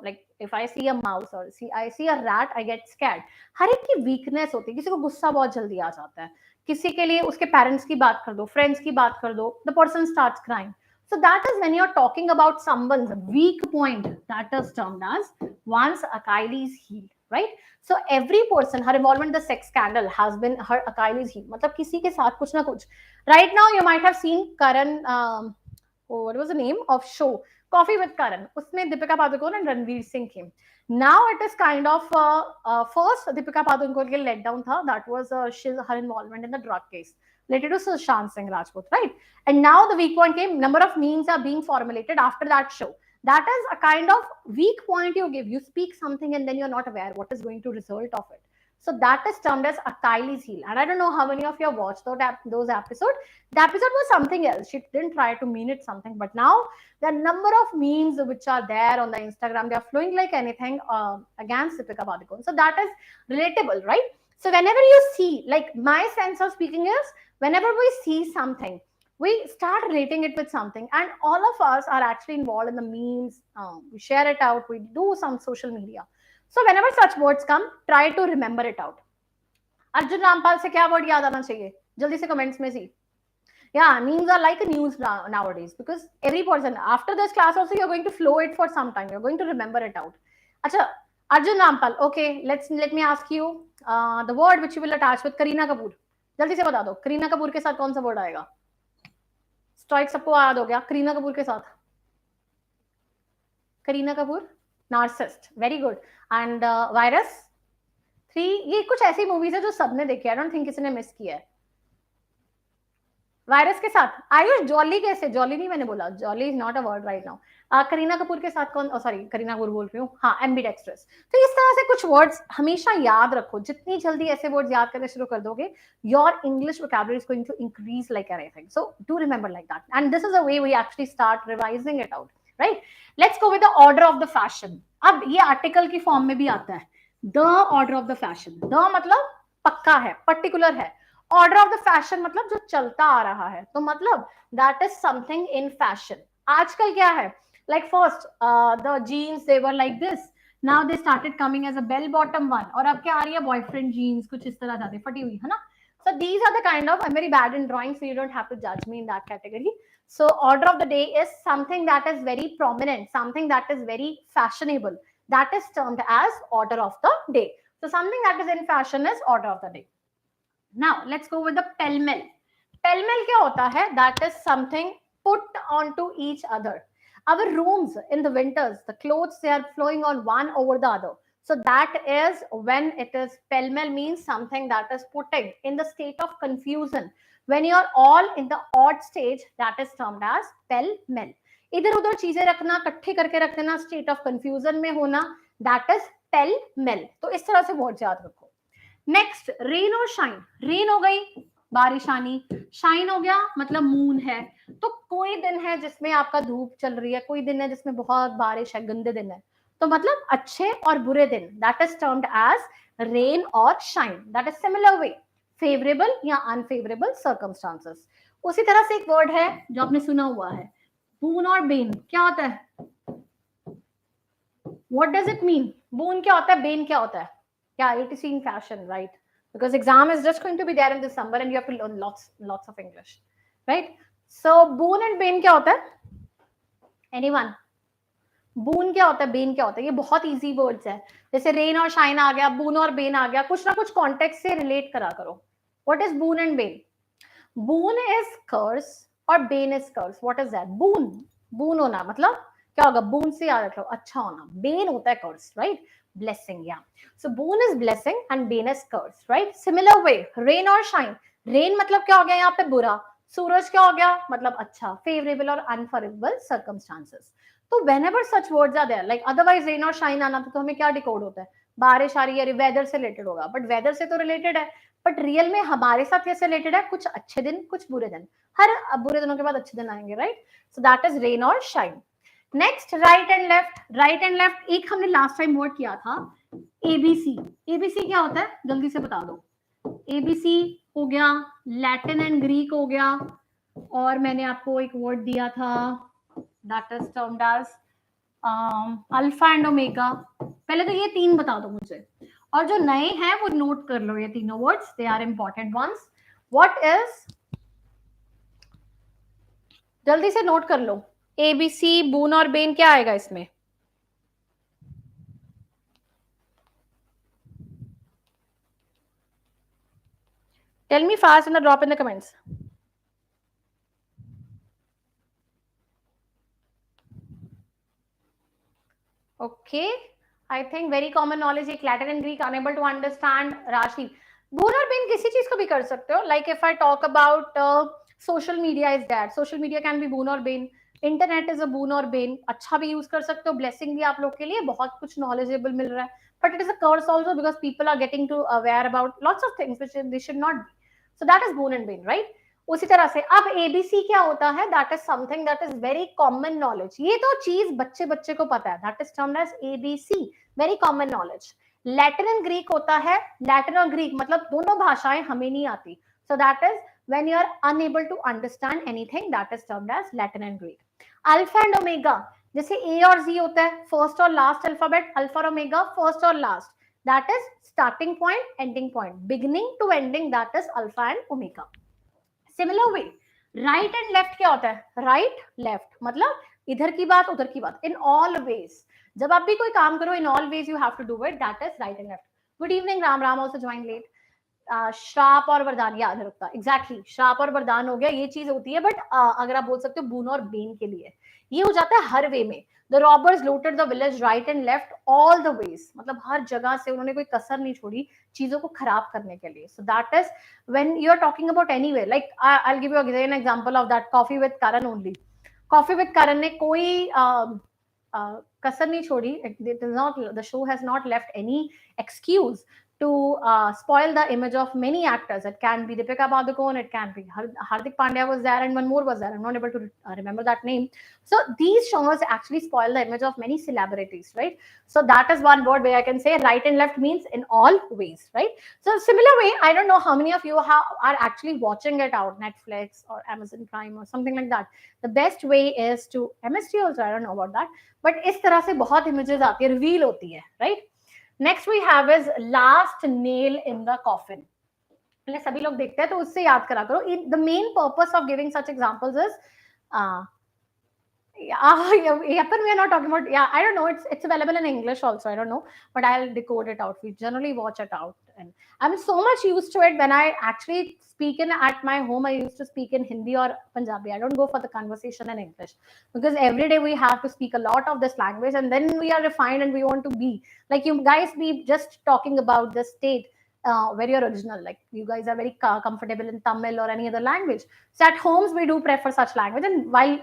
[SPEAKER 1] like if I see a mouse or I see a rat, I get scared. हर एक की weakness होती है. किसी को गुस्सा बहुत जल्दी आ जाता है, किसी के लिए उसके पेरेंट्स की बात कर दो, फ्रेंड्स की बात कर दो, the person starts crying. So that is when you're talking about someone's weak point, that is termed as once Achilles heel, right? So every person, her involvement in the sex scandal has been her Achilles heel. मतलब किसी के साथ कुछ ना कुछ. Right now you might have seen Karan, what was the name of show? Coffee with Karan. उसमें Deepika Padukone and Ranveer Singh came. Now it is kind of first Deepika Padukone के let down था. That was her involvement in the drug case related to Sushant Singh Rajput, right? And now the weak point came. Number of memes are being formulated after that show. That is a kind of weak point you give. You speak something and then you're not aware what is going to result of it. So that is termed as Achilles heel. And I don't know how many of you have watched those episodes. The episode was something else. She didn't try to mean it something. But now the number of memes which are there on the Instagram, they are flowing like anything against Deepika Padukone. So that is relatable, right? So whenever you see, like my sense of speaking is, whenever we see something, we start relating it with something, and all of us are actually involved in the memes. We share it out, we do some social media. So whenever such words come, try to remember it out. Arjun Rampal से क्या word याद आना चाहिए? जल्दी से comments में सी. Yeah, memes are like a news nowadays, because every person after this class also you're going to flow it for some time. You're going to remember it out. अच्छा, Arjun Rampal. Okay, let me ask you the word which you will attach with Kareena Kapoor. जल्दी से बता दो, करीना कपूर के साथ कौन सा word आएगा? स्ट्राइक सबको याद हो गया. करीना कपूर के साथ, Kareena Kapoor, narcissist, very good. And virus 3, ये कुछ ऐसी मूवीज है जो सबने देखी है. आई डोंट थिंक किसी ने मिस किया है. वायरस के साथ आयुष, जॉली कैसे? जॉली नहीं मैंने बोला, jolly is not a word right now. Kareena Kapoor के साथ कौन? सॉरी, करीना कपूर बोल रही हूँ. हाँ, एम्बीडेक्स्ट्रस. तो इस तरह से कुछ वर्ड्स हमेशा याद रखो. जितनी जल्दी ऐसे वर्ड्स याद करने शुरू कर दोगे, your English vocabulary is going to increase like anything. So do remember like that, and this is a way we actually start revising it out, right? Let's go with the order of the fashion. अब ये article की form में भी आता है. The order of the fashion, the मतलब पक्का है, पर्टिकुलर है, ऑर्डर ऑफ द फैशन मतलब जो चलता आ रहा है, तो मतलब that is something in fashion. आजकल क्या है, like first the jeans they were like this, now they started coming as a bell bottom one, और अब क्या आ रही है, बॉयफ्रेंड जीन्स, कुछ इस तरह जाती फटी हुई है ना. So these are the kind of, I'm very bad in drawing, so you don't have to judge me in that category. So order of the day is something that is very prominent, something that is very fashionable, that is termed as order of the day. So something that is in fashion is order of the day. Now let's go with the pell-mell. Pell-mell क्या होता है, that is something put onto each other. Our rooms in the winters, the clothes, they are flowing on one over the other. So that is when it is pell-mell, means something that is putting in the state of confusion. When you are all in the odd stage, that is termed as pell-mell. इधर उधर चीजें रखना, इकट्ठे करके रख देना, state of confusion में होना, दैट इज पेल-मेल. तो इस तरह से वर्ड याद रखो. नेक्स्ट, रेन और शाइन. रेन हो गई, बारिश आनी. शाइन हो गया मतलब मून है. तो कोई दिन है जिसमें आपका धूप चल रही है, कोई दिन है जिसमें बहुत बारिश है, गंदे दिन है, तो मतलब अच्छे और बुरे दिन, that is termed as rain और shine. That is similar way, favourable या अनफेवरेबल सर्कमस्टांसेस. उसी तरह से एक वर्ड है जो आपने सुना हुआ है, बून और बेन. क्या होता है, व्हाट डज इट मीन? बून क्या होता है, बेन क्या होता है? Yeah, ATC in fashion, right? Because exam is just going to be there in December and you have to learn lots of English, right? So boon and bane क्या होता है? Anyone? बून क्या होता है, बेन क्या होता है? ये बहुत इजी वर्ड्स है. जैसे रेन और शाइन आ गया, बून और बेन आ गया, कुछ ना कुछ कॉन्टेक्स्ट से रिलेट करा करो. What is boon and bane? Boon is curse और bane is curse. What is that? Boon, boon होना मतलब क्या होगा, बून से याद रखो अच्छा होना. बेन होता है कर्स, right? Blessing, yeah. So boon is blessing and bane is curse, right? Similar way, rain और shine. Rain मतलब क्या हो गया यहाँ पे, बुरा. सूरज क्या हो गया, मतलब अच्छा, favorable और unfavorable circumstances. तो whenever such words are there, like otherwise rain और shine आना तो हमें क्या डिकोड होता है, बारिश आ रही है, वेदर से रिलेटेड होगा. बट वेदर से तो रिलेटेड है, बट रियल में हमारे साथ कैसे रिलेटेड है, कुछ अच्छे दिन कुछ बुरे दिन. हर बुरे दिनों के बाद अच्छे दिन आएंगे, right? So that is rain और shine. Next, right and left. Right and left एक हमने लास्ट टाइम वर्ड किया था, एबीसी. एबीसी क्या होता है, जल्दी से बता दो. एबीसी हो गया, लैटिन एंड ग्रीक हो गया, और मैंने आपको एक वर्ड दिया था, that is termed as alpha and omega. पहले तो ये तीन बता दो मुझे, और जो नए हैं वो नोट कर लो, ये तीनों words, they are important ones. What is, जल्दी से नोट कर लो. एबीसी, बून और बेन, क्या आएगा इसमें? Tell me fast in the drop in the comments. Okay, I think very common knowledge. एक Latin and Greek, enable to understand. Rashi, boon और Ben किसी चीज को भी कर सकते हो. Like if I talk about social media is that, social media can be boon और bane. Internet is a boon और बेन. अच्छा भी यूज कर सकते हो, ब्लेसिंग भी आप लोग के लिए, बहुत कुछ नॉलेजेबल मिल रहा है. But it is a curse also, because people are getting to aware about lots of things which they should not be. So that is boon and bane, right? उसी तरह से अब एबीसी क्या होता है, that is something that is very common knowledge. ये तो चीज बच्चे बच्चे को पता है, that is termed as ABC, very common knowledge. Latin and Greek होता है, लैटिन और ग्रीक मतलब दोनों भाषाएं हमें नहीं आती. सो that is when you are unable to understand anything, that is termed as Latin and Greek. Alpha and omega, जैसे ए और जी होता है, फर्स्ट और लास्ट अल्फाबेट. अल्फा और ओमेगा, फर्स्ट और last, that is starting point, ending point, beginning to ending, that is alpha and omega. Similar way, right and left क्या होता है, राइट लेफ्ट मतलब इधर की बात उधर की बात, इन ऑल वेज. जब आप भी कोई काम करो, in all ways you have to do it, that is right and left. Good evening Ram Ram, also join late. श्राप और वरदान याद रखता, एग्जैक्टली श्राप और वरदान हो गया, ये चीज होती है. बट अगर आप बोल सकते हो बून और बेन के लिए, ये हो जाता है हर वे में. The robbers looted the village right and left all the ways, मतलब हर जगह से उन्होंने कोई कसर नहीं छोड़ी चीजों को खराब करने के लिए. So that is when you are talking about anyway, like I will give you again example of that, coffee with Karan only. Coffee with Karan ने कोई कसर नहीं छोड़ी. The show has not left any excuse to spoil the image of many actors. It can be Deepika Padukone, it can be Hardik Pandya was there, and one more was there. I'm not able to remember that name. So these shows actually spoil the image of many celebrities, right? So that is one word where I can say right and left means in all ways, right? So similar way, I don't know how many of you are actually watching it out, Netflix or Amazon Prime or something like that. The best way is to MST also, I don't know about that, but इस तरह से बहुत images आती है, reveal होती है, right? Next we have is last nail in the coffin. सभी लोग देखते हैं तो उससे याद करा करो. The main purpose of giving such examples is but we are not talking about, I don't know, it's available in English also, I don't know, but I'll decode it out. We generally watch it out, and I'm so much used to it. When I actually speak in at my home, I used to speak in Hindi or Punjabi. I don't go for the conversation in English, because every day we have to speak a lot of this language, and then we are refined and we want to be like you guys, be just talking about the state very original. Like you guys are very comfortable in Tamil or any other language. So at homes we do prefer such language, and while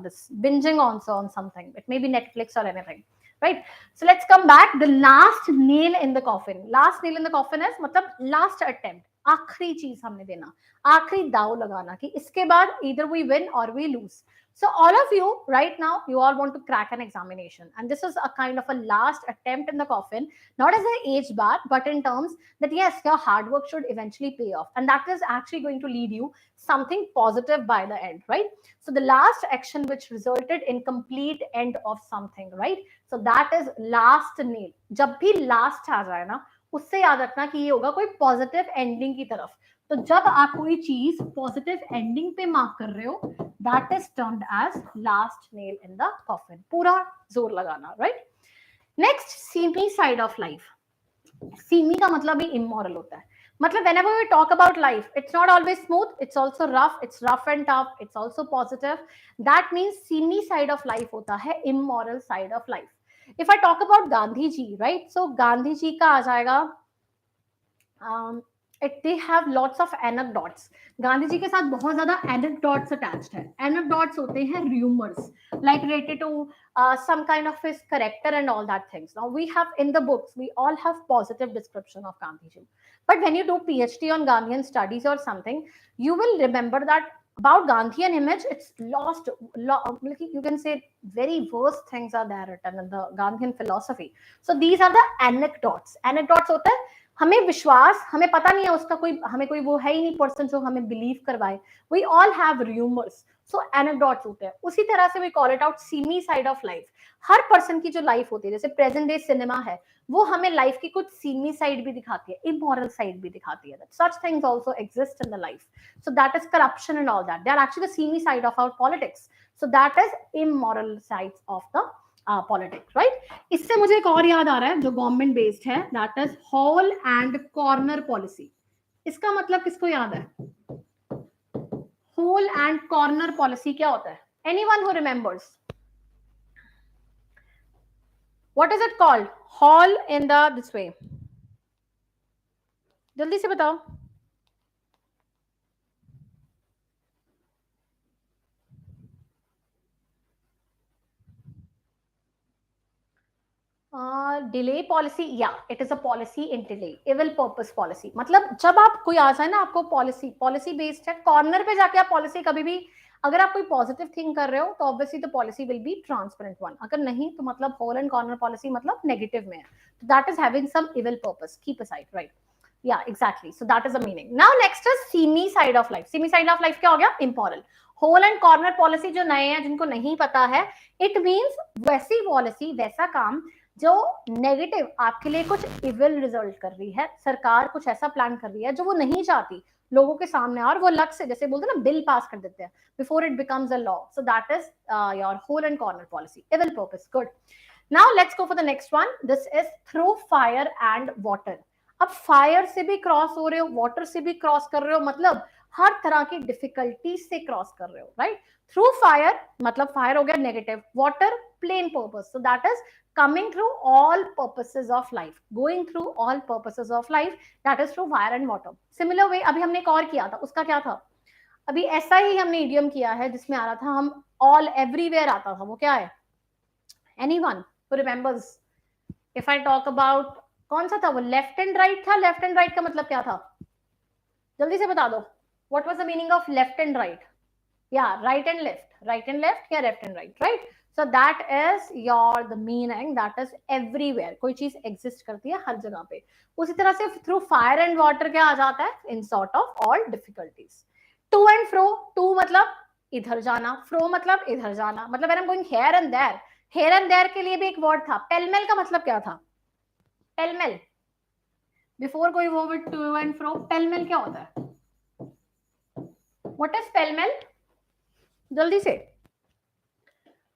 [SPEAKER 1] this binging also on something, it may be Netflix or anything, right? So let's come back. The last nail in the coffin. Last nail in the coffin is मतलब last attempt. आखिरी चीज हमने देना, आखिरी दाव लगाना कि इसके बाद either we win or we lose. So all of you right now, you all want to crack an examination, and this is a kind of a last attempt in the coffin, not as an age bar, but in terms that yes, your hard work should eventually pay off, and that is actually going to lead you something positive by the end, right? So the last action which resulted in complete end of something, right? So that is last nail. जब भी last आ जाए ना, उससे याद रखना कि ये होगा कोई पॉजिटिव एंडिंग की तरफ. तो जब आप कोई चीज पॉजिटिव एंडिंग पे मार्क कर रहे हो, that is termed as last nail in the coffin. पूरा जोर लगाना, right? Next, seamy side of life. Seamy का मतलब ही इमोरल होता है. मतलब whenever we talk about life, it's not always smooth, it's also rough, it's rough and tough, it's also positive. That means seamy side of life होता है, immoral side of life. If I talk about Gandhi ji, right? So Gandhi ji का आ जाएगा, they have lots of anecdotes. Gandhi ji के साथ बहुत ज्यादा anecdotes attached है. Anecdotes होते हैं rumors, like related to some kind of his character and all that things. Now we have in the books, we all have positive description of Gandhi ji. But when you do PhD on Gandhian studies or something, you will remember that about Gandhian image, it's lost. You can say very worst things are there written in the Gandhian philosophy. So these are the anecdotes. Anecdotes होते हैं हमें विश्वास, हमें पता नहीं है उसका कोई, हमें कोई वो है ही नहीं पर्सन जो हमें बिलीव करवाए. We all have rumours. So anecdotes होते हैं. उसी तरह से we call it out seamy side of life. हर पर्सन की जो लाइफ होती है, जैसे प्रेजेंट डे सिनेमा है, वो हमें लाइफ की कुछ सीमी साइड भी दिखाती है, इमोरल साइड भी दिखाती है. Such things also exist in the life. So that is corruption and all that. They are actually the seamy side of our politics. So that is immoral sides of the politics, right? इससे मुझे एक और याद आ रहा है जो government based है, that is hole and corner policy. इसका मतलब किसको याद है? होल एंड कॉर्नर पॉलिसी क्या होता है? Anyone who remembers? What is it called? Hall in the this way. जल्दी से बताओ. डिले पॉलिसी, या it is a policy in delay. Evil purpose policy मतलब जब आप कोई आ जाए ना, आपको पॉलिसी बेस्ड है. कॉर्नर पे जाके आप पॉलिसी कभी भी, अगर आप कोई पॉजिटिव थिंग कर रहे हो तो obviously the policy will be transparent one. अगर नहीं तो मतलब होल एंड कॉर्नर पॉलिसी मतलब नेगेटिव में है. That is having some evil purpose. Keep aside, right? या exactly. So that is the meaning. Now next is seamy side of life. Seamy side of life क्या हो गया? Immoral. Hole and corner policy जो नए हैं, जिनको नहीं पता है, इट मीन्स वैसी पॉलिसी, वैसा काम जो नेगेटिव आपके लिए कुछ इविल रिजल्ट कर रही है. सरकार कुछ ऐसा प्लान कर रही है जो वो नहीं चाहती लोगों के सामने, और वो लग से, जैसे बोलते हैं ना, बिल पास कर देते हैं before it becomes a law. So that is your hole and corner policy. Evil purpose. Good. Now let's go for the next one. This is through fire and water. अब fire से भी cross हो रहे हो, water से भी cross कर रहे हो, मतलब हर तरह की डिफिकल्टीज से क्रॉस कर रहे हो, राइट? थ्रू फायर मतलब फायर हो गया negative, water plain purpose. So that is coming through all purposes of life, going through all purposes of life, that is through fire and water. Similar way अभी हमने एक और किया था, उसका क्या था? अभी ऐसा ही हमने idiom किया है जिसमें आ रहा था, हम all everywhere आता था. वो क्या है? Anyone who remembers? If I talk about कौन सा था वो? लेफ्ट एंड राइट था. लेफ्ट एंड राइट का मतलब क्या था? जल्दी से बता दो. What was the meaning of left and right? या right and left, right and left या left and right, right. So that is your the meaning, that is everywhere. कोई चीज एग्जिस्ट करती है हर जगह पे. उसी तरह से थ्रू फायर एंड वाटर क्या आ जाता है? In sort of all difficulties. To and fro. To मतलब इधर जाना, फ्रो मतलब इधर जाना, मतलब I am going here and there. Here and there के लिए भी एक वर्ड था. पेलमेल का मतलब क्या था? पेलमेल, बिफोर कोई वो with two and fro, pell-mell क्या होता है? What is pell-mell? जल्दी से.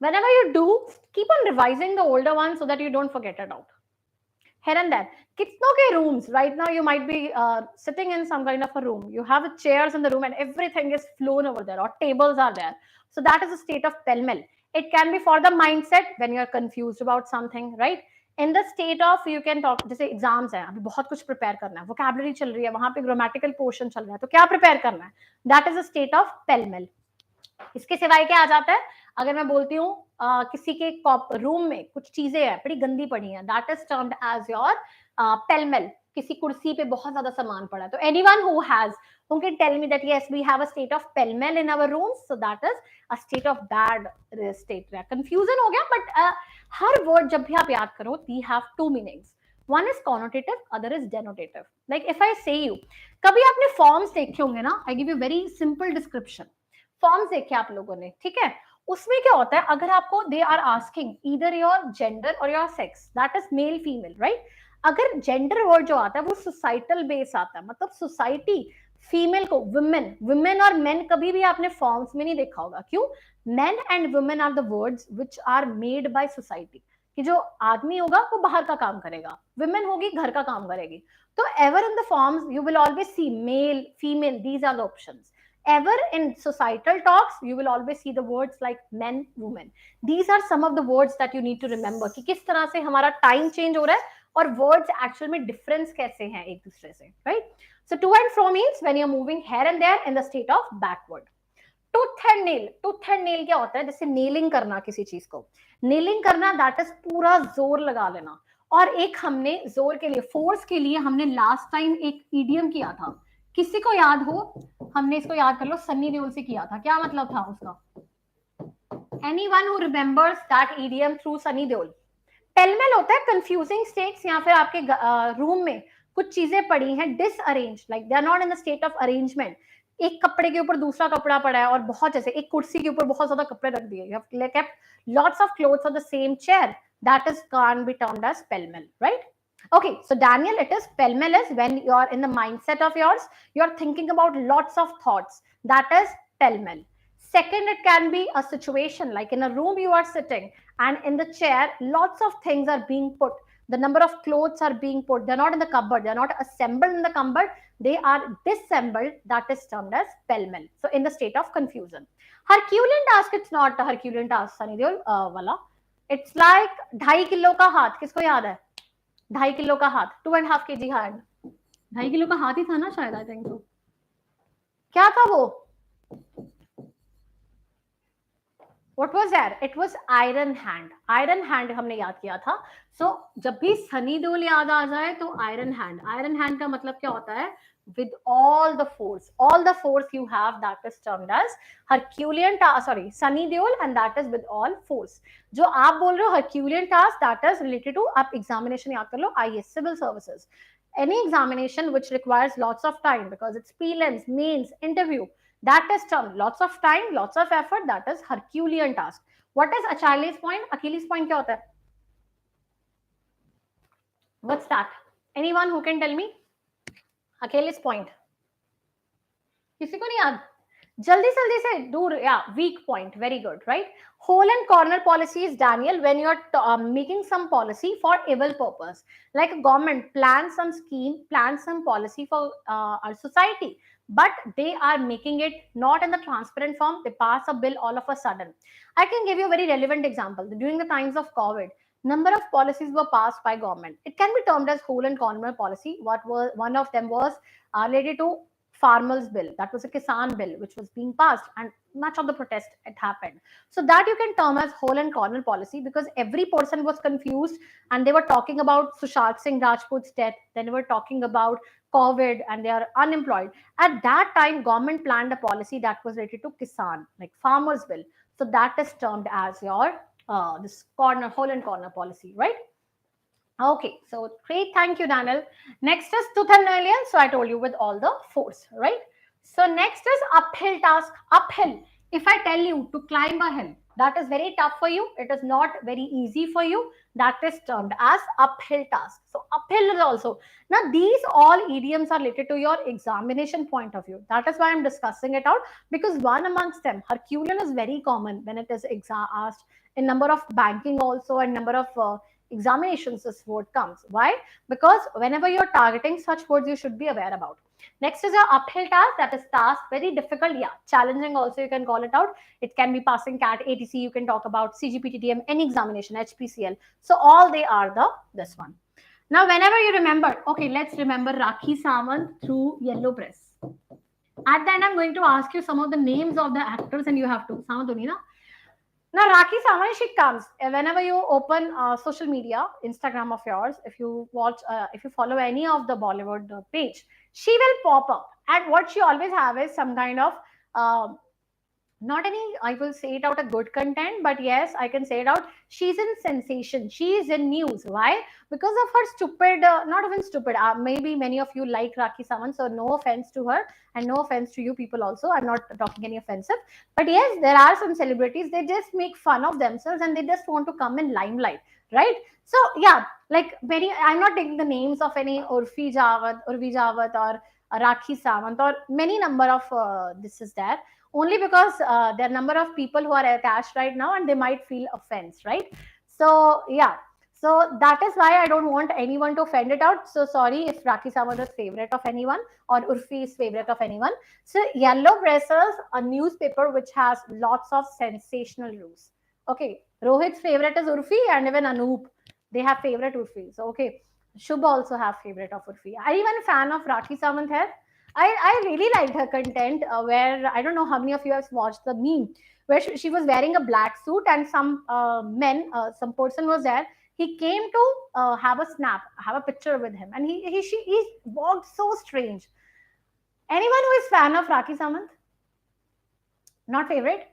[SPEAKER 1] Whenever you do, keep on revising the older ones so that you don't forget it out. Here and there. Kitno ke rooms? Right now you might be sitting in some kind of a room. You have chairs in the room and everything is flown over there, or tables are there. So that is a state of pelmel. It can be for the mindset when you are confused about something, right? In the state of, you can talk, जैसे exams हैं, अभी बहुत कुछ prepare करना है, vocabulary चल रही है, वहां पे ग्रामेटिकल पोर्शन चल रहा है, तो क्या प्रिपेयर करना है? That is a state of pell-mell. इसके सिवाय क्या आ जाता है? अगर मैं बोलती हूँ किसी के रूम में कुछ चीजें हैं बड़ी गंदी पड़ी हैं, that is termed as your pellmell. किसी कुर्सी पे बहुत ज्यादा सामान पड़ा है, तो anyone who has who can tell me that yes we have a state of pelmel in our rooms, so that is a state of bad state. Confusion हो गया, but हर word जब भी आप याद करो, they have two meanings. One is connotative, other is denotative. Like if I say you, कभी आपने forms देखे होंगे ना? I give you very simple description. Forms देखे आप लोगों ने, ठीक है? उसमें क्या होता है, अगर आपको they are asking either your gender और your sex, that is male female, right? अगर जेंडर वर्ड जो आता है वो सोसाइटल बेस आता है, मतलब सोसाइटी फीमेल को वुमेन, वुमेन और मेन कभी भी आपने फॉर्म्स में नहीं देखा होगा. क्यों? Men and women are the words which are made by society. कि जो आदमी होगा वो बाहर का काम करेगा, वुमेन होगी घर का काम करेगी. तो ever in the forms you will always see male female, these are the options. Ever in societal talks you will always see the words like men, women. These are some of the words that you need to remember कि किस तरह से हमारा time change हो रहा है और words actual में डिफरेंस कैसे हैं एक दूसरे से, right? So to and fro means when you are moving here and there in the state of backward. Tooth and nail. Tooth and nail क्या होता है? जैसे नेलिंग करना किसी चीज को, नेलिंग करना दैट इज पूरा जोर लगा लेना. और एक हमने जोर के लिए, फोर्स के लिए हमने लास्ट टाइम एक ईडियम किया था, किसी को याद हो? हमने इसको याद कर लो, सनी देओल से किया था. क्या मतलब था उसका? Anyone who remembers that idiom through Sunny Deol? Pell-mell होता है कंफ्यूजिंग स्टेट्स, या फिर आपके रूम में कुछ चीजें पड़ी हैं disarrange, like they are not in the state of arrangement. एक कपड़े के ऊपर दूसरा कपड़ा पड़ा है और बहुत, जैसे एक कुर्सी के ऊपर बहुत ज्यादा कपड़े रख दिए, you have kept lots of clothes on the same chair, that is can be termed as pell, राइट? Okay, so Daniel, it is pelmel is when you are in the mindset of yours, you are thinking about lots of thoughts. That is pelmel. Second, it can be a situation like in a room you are sitting and in the chair, lots of things are being put. The number of clothes are being put. They're not in the cupboard. They're not assembled in the cupboard. They are disassembled. That is termed as pelmel. So in the state of confusion. Herculean task, it's not a Herculean task, Sunny Deol wala. It's like 2.5 kilo का हाथ. किसको याद है? 2.5 kilo का हाथ, 2.5 kg hand. 2.5 kilo का हाथ ही था ना शायद, आई थिंक. तो क्या था वो? What was that? It was iron hand. Iron hand हमने याद किया था. So जब भी सनी देओल याद आ जाए तो iron hand. Iron hand का मतलब क्या होता है? With all the force you have, that is termed as Herculean task. Sorry, Sunny Deol, and that is with all force. जो आप बोल रहे हो Herculean task, that is related to, आप examination याद कर लो, IS civil services. Any examination which requires lots of time because it's prelims, mains, interview, that is termed lots of time, lots of effort, that is Herculean task. What is Achilles point? Achilles point क्या होता है? What's that? Anyone who can tell me? Achilles point. किसी को नहीं याद? जल्दी जल्दी से दूर. Yeah, weak point. Very good, right? Hole and corner policy is, Daniel, when you are making some policy for evil purpose, like a government plans some scheme, plans some policy for our society, but they are making it not in the transparent form. They pass a bill all of a sudden. I can give you a very relevant example. During the times of COVID, number of policies were passed by government. It can be termed as hole and corner policy. What was one of them was related to farmers bill. That was a Kisan bill which was being passed, and much of the protest it happened. So that you can term as hole and corner policy, because every person was confused and they were talking about Sushant Singh Rajput's death. Then they were talking about COVID and they are unemployed. At that time, government planned a policy that was related to Kisan, like farmers bill. So that is termed as your this corner hole and corner policy, right? Okay, so great. Thank you, Daniel. Next is tooth and nail. So I told you with all the force, right? So next is uphill task. Uphill. If I tell you to climb a hill, that is very tough for you. It is not very easy for you. That is termed as uphill task. So uphill is also. Now these all idioms are related to your examination point of view. That is why I'm discussing it out, because one amongst them, Herculean, is very common when it is asked in number of banking also, and number of examinations this word comes. Why? Because whenever you're targeting such words, you should be aware about. Next is your uphill task. That is task very difficult, yeah, challenging also, you can call it out. It can be passing CAT, ATC, you can talk about CGPTTM, any examination, HPCL. So all they are the this one. Now whenever you remember, okay, let's remember Rakhi Sawant through Yellow Press. At the end, I'm going to ask you some of the names of the actors, and you have to Sawant. Now, Rakhi Sawant, she comes whenever you open social media, Instagram of yours. If you watch, if you follow any of the Bollywood page, she will pop up. And what she always have is some kind of not any, I will say it out, a good content, but yes, I can say it out. She's in sensation. She is in news. Why? Because of her stupid, not even stupid. Maybe many of you like Rakhi Sawant, so no offense to her and no offense to you people also. I'm not talking any offensive. But yes, there are some celebrities, they just make fun of themselves and they just want to come in limelight, right? So yeah, like many, I'm not taking the names of any Urvi Jawat or Rakhi Sawant or many number of this is there, only because there are number of people who are attached right now and they might feel offense, right? So yeah, so that is why I don't want anyone to offend it out. So sorry if Rakhi Sawant is favorite of anyone or Urfi is favorite of anyone. So Yellow Pressers, a newspaper which has lots of sensational news. Okay, Rohit's favorite is Urfi, and even Anoop, they have favorite Urfi. So okay, Shubh also have favorite of Urfi. I even a fan of Rakhi Sawant here. I really liked her content, where I don't know how many of you have watched the meme where she was wearing a black suit and some some person was there. He came to have a snap, have a picture with him, and he walked so strange. Anyone who is fan of Rakhi Sawant? Not favorite?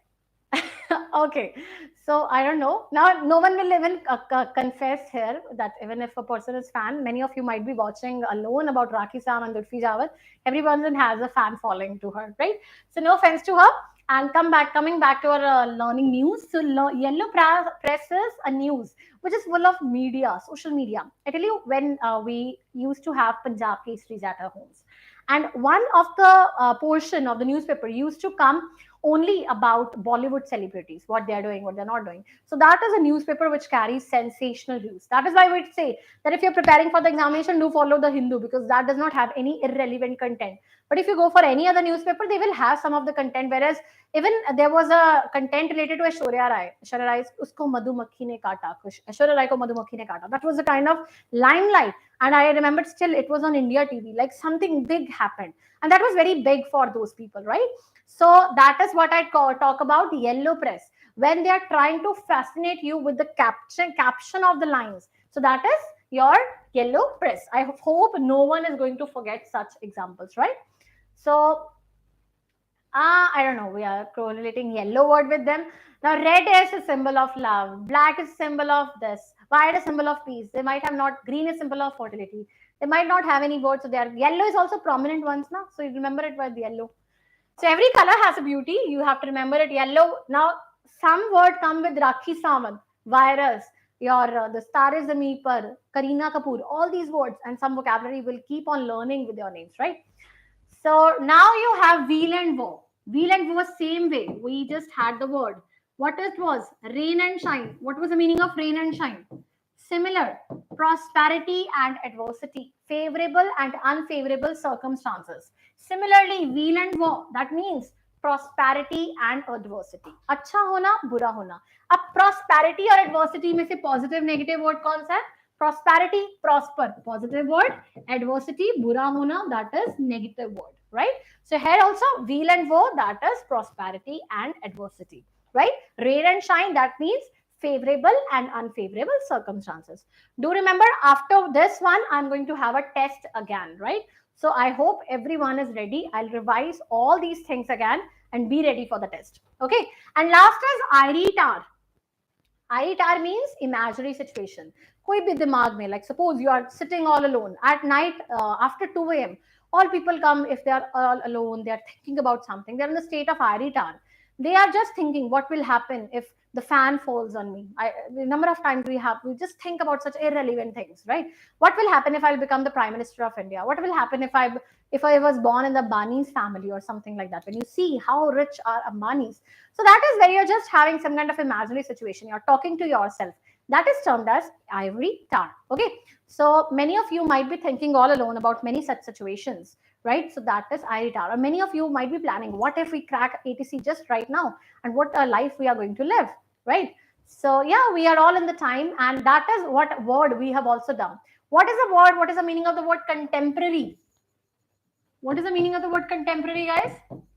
[SPEAKER 1] Okay, so I don't know. Now, no one will even confess here that even if a person is fan, many of you might be watching alone about Rakhi Sam and Lutfi Jawad. Every person has a fan following to her, right? So no offense to her. And coming back to our learning news. So Yellow Press is a news which is full of media, social media. I tell you, when we used to have Punjab Kesaris at our homes, and one of the portion of the newspaper used to come only about Bollywood celebrities, what they are doing, what they're not doing. So that is a newspaper which carries sensational news. That is why we'd say that if you're preparing for the examination, do follow the Hindu, because that does not have any irrelevant content. But if you go for any other newspaper, they will have some of the content. Whereas even there was a content related to Aishwarya Rai. Aishwarya Rai, usko madhumakhi ne kaata. Aishwarya Rai ko madhumakhi ne kaata. That was a kind of limelight. And I remembered still it was on India TV. Like something big happened. And that was very big for those people, right? So that is what I talk about Yellow Press, when they are trying to fascinate you with the caption of the lines. So that is your Yellow Press. I hope no one is going to forget such examples, right? So I don't know, we are correlating yellow word with them. Now red is a symbol of love, black is a symbol of this, white is a symbol of peace. They might have not, green is symbol of fertility. They might not have any words, so they are, yellow is also prominent ones now, so you remember it by the yellow. So every color has a beauty. You have to remember it. Yellow. Now, some word come with Rakhi Sawant, virus, your the Star is the Meeper, Kareena Kapoor, all these words, and some vocabulary will keep on learning with your names, right? So now you have wheel and woe. Wheel and woe, same way. We just had the word. What it was? Rain and shine. What was the meaning of rain and shine? Similar. Prosperity and adversity. Favorable and unfavorable circumstances. Similarly, wheel and woe, that means prosperity and adversity. अच्छा होना, बुरा होना. अब prosperity और adversity में से positive negative word कौन सा है? Prosperity, prosper, positive word. Adversity, bura hona, that is negative word, right? So here also wheel and woe, that is prosperity and adversity, right? Rain and shine, that means favorable and unfavorable circumstances. Do remember, after this one I'm going to have a test again, right? So I hope everyone is ready. I'll revise all these things again and be ready for the test. Okay. And last is IRETAR. IRETAR means imaginary situation. कोई भी दिमाग में, like suppose you are sitting all alone at night after 2 a.m. All people come, if they are all alone, they are thinking about something. They are in the state of IRETAR. They are just thinking what will happen if the fan falls on me. The number of times we just think about such irrelevant things, right? What will happen if I'll become the Prime Minister of India? What will happen if I was born in the Ambani's family or something like that? When you see how rich are Ambani's, so that is where you're just having some kind of imaginary situation. You're talking to yourself. That is termed as ivory tower. Okay. So many of you might be thinking all alone about many such situations, right? So that is ivory tower. Or many of you might be planning, what if we crack ATC just right now, and what a life we are going to live, right? So yeah, we are all in the time, and that is what word we have also done. What is the word? What is the meaning of the word contemporary? What is the meaning of the word contemporary, guys?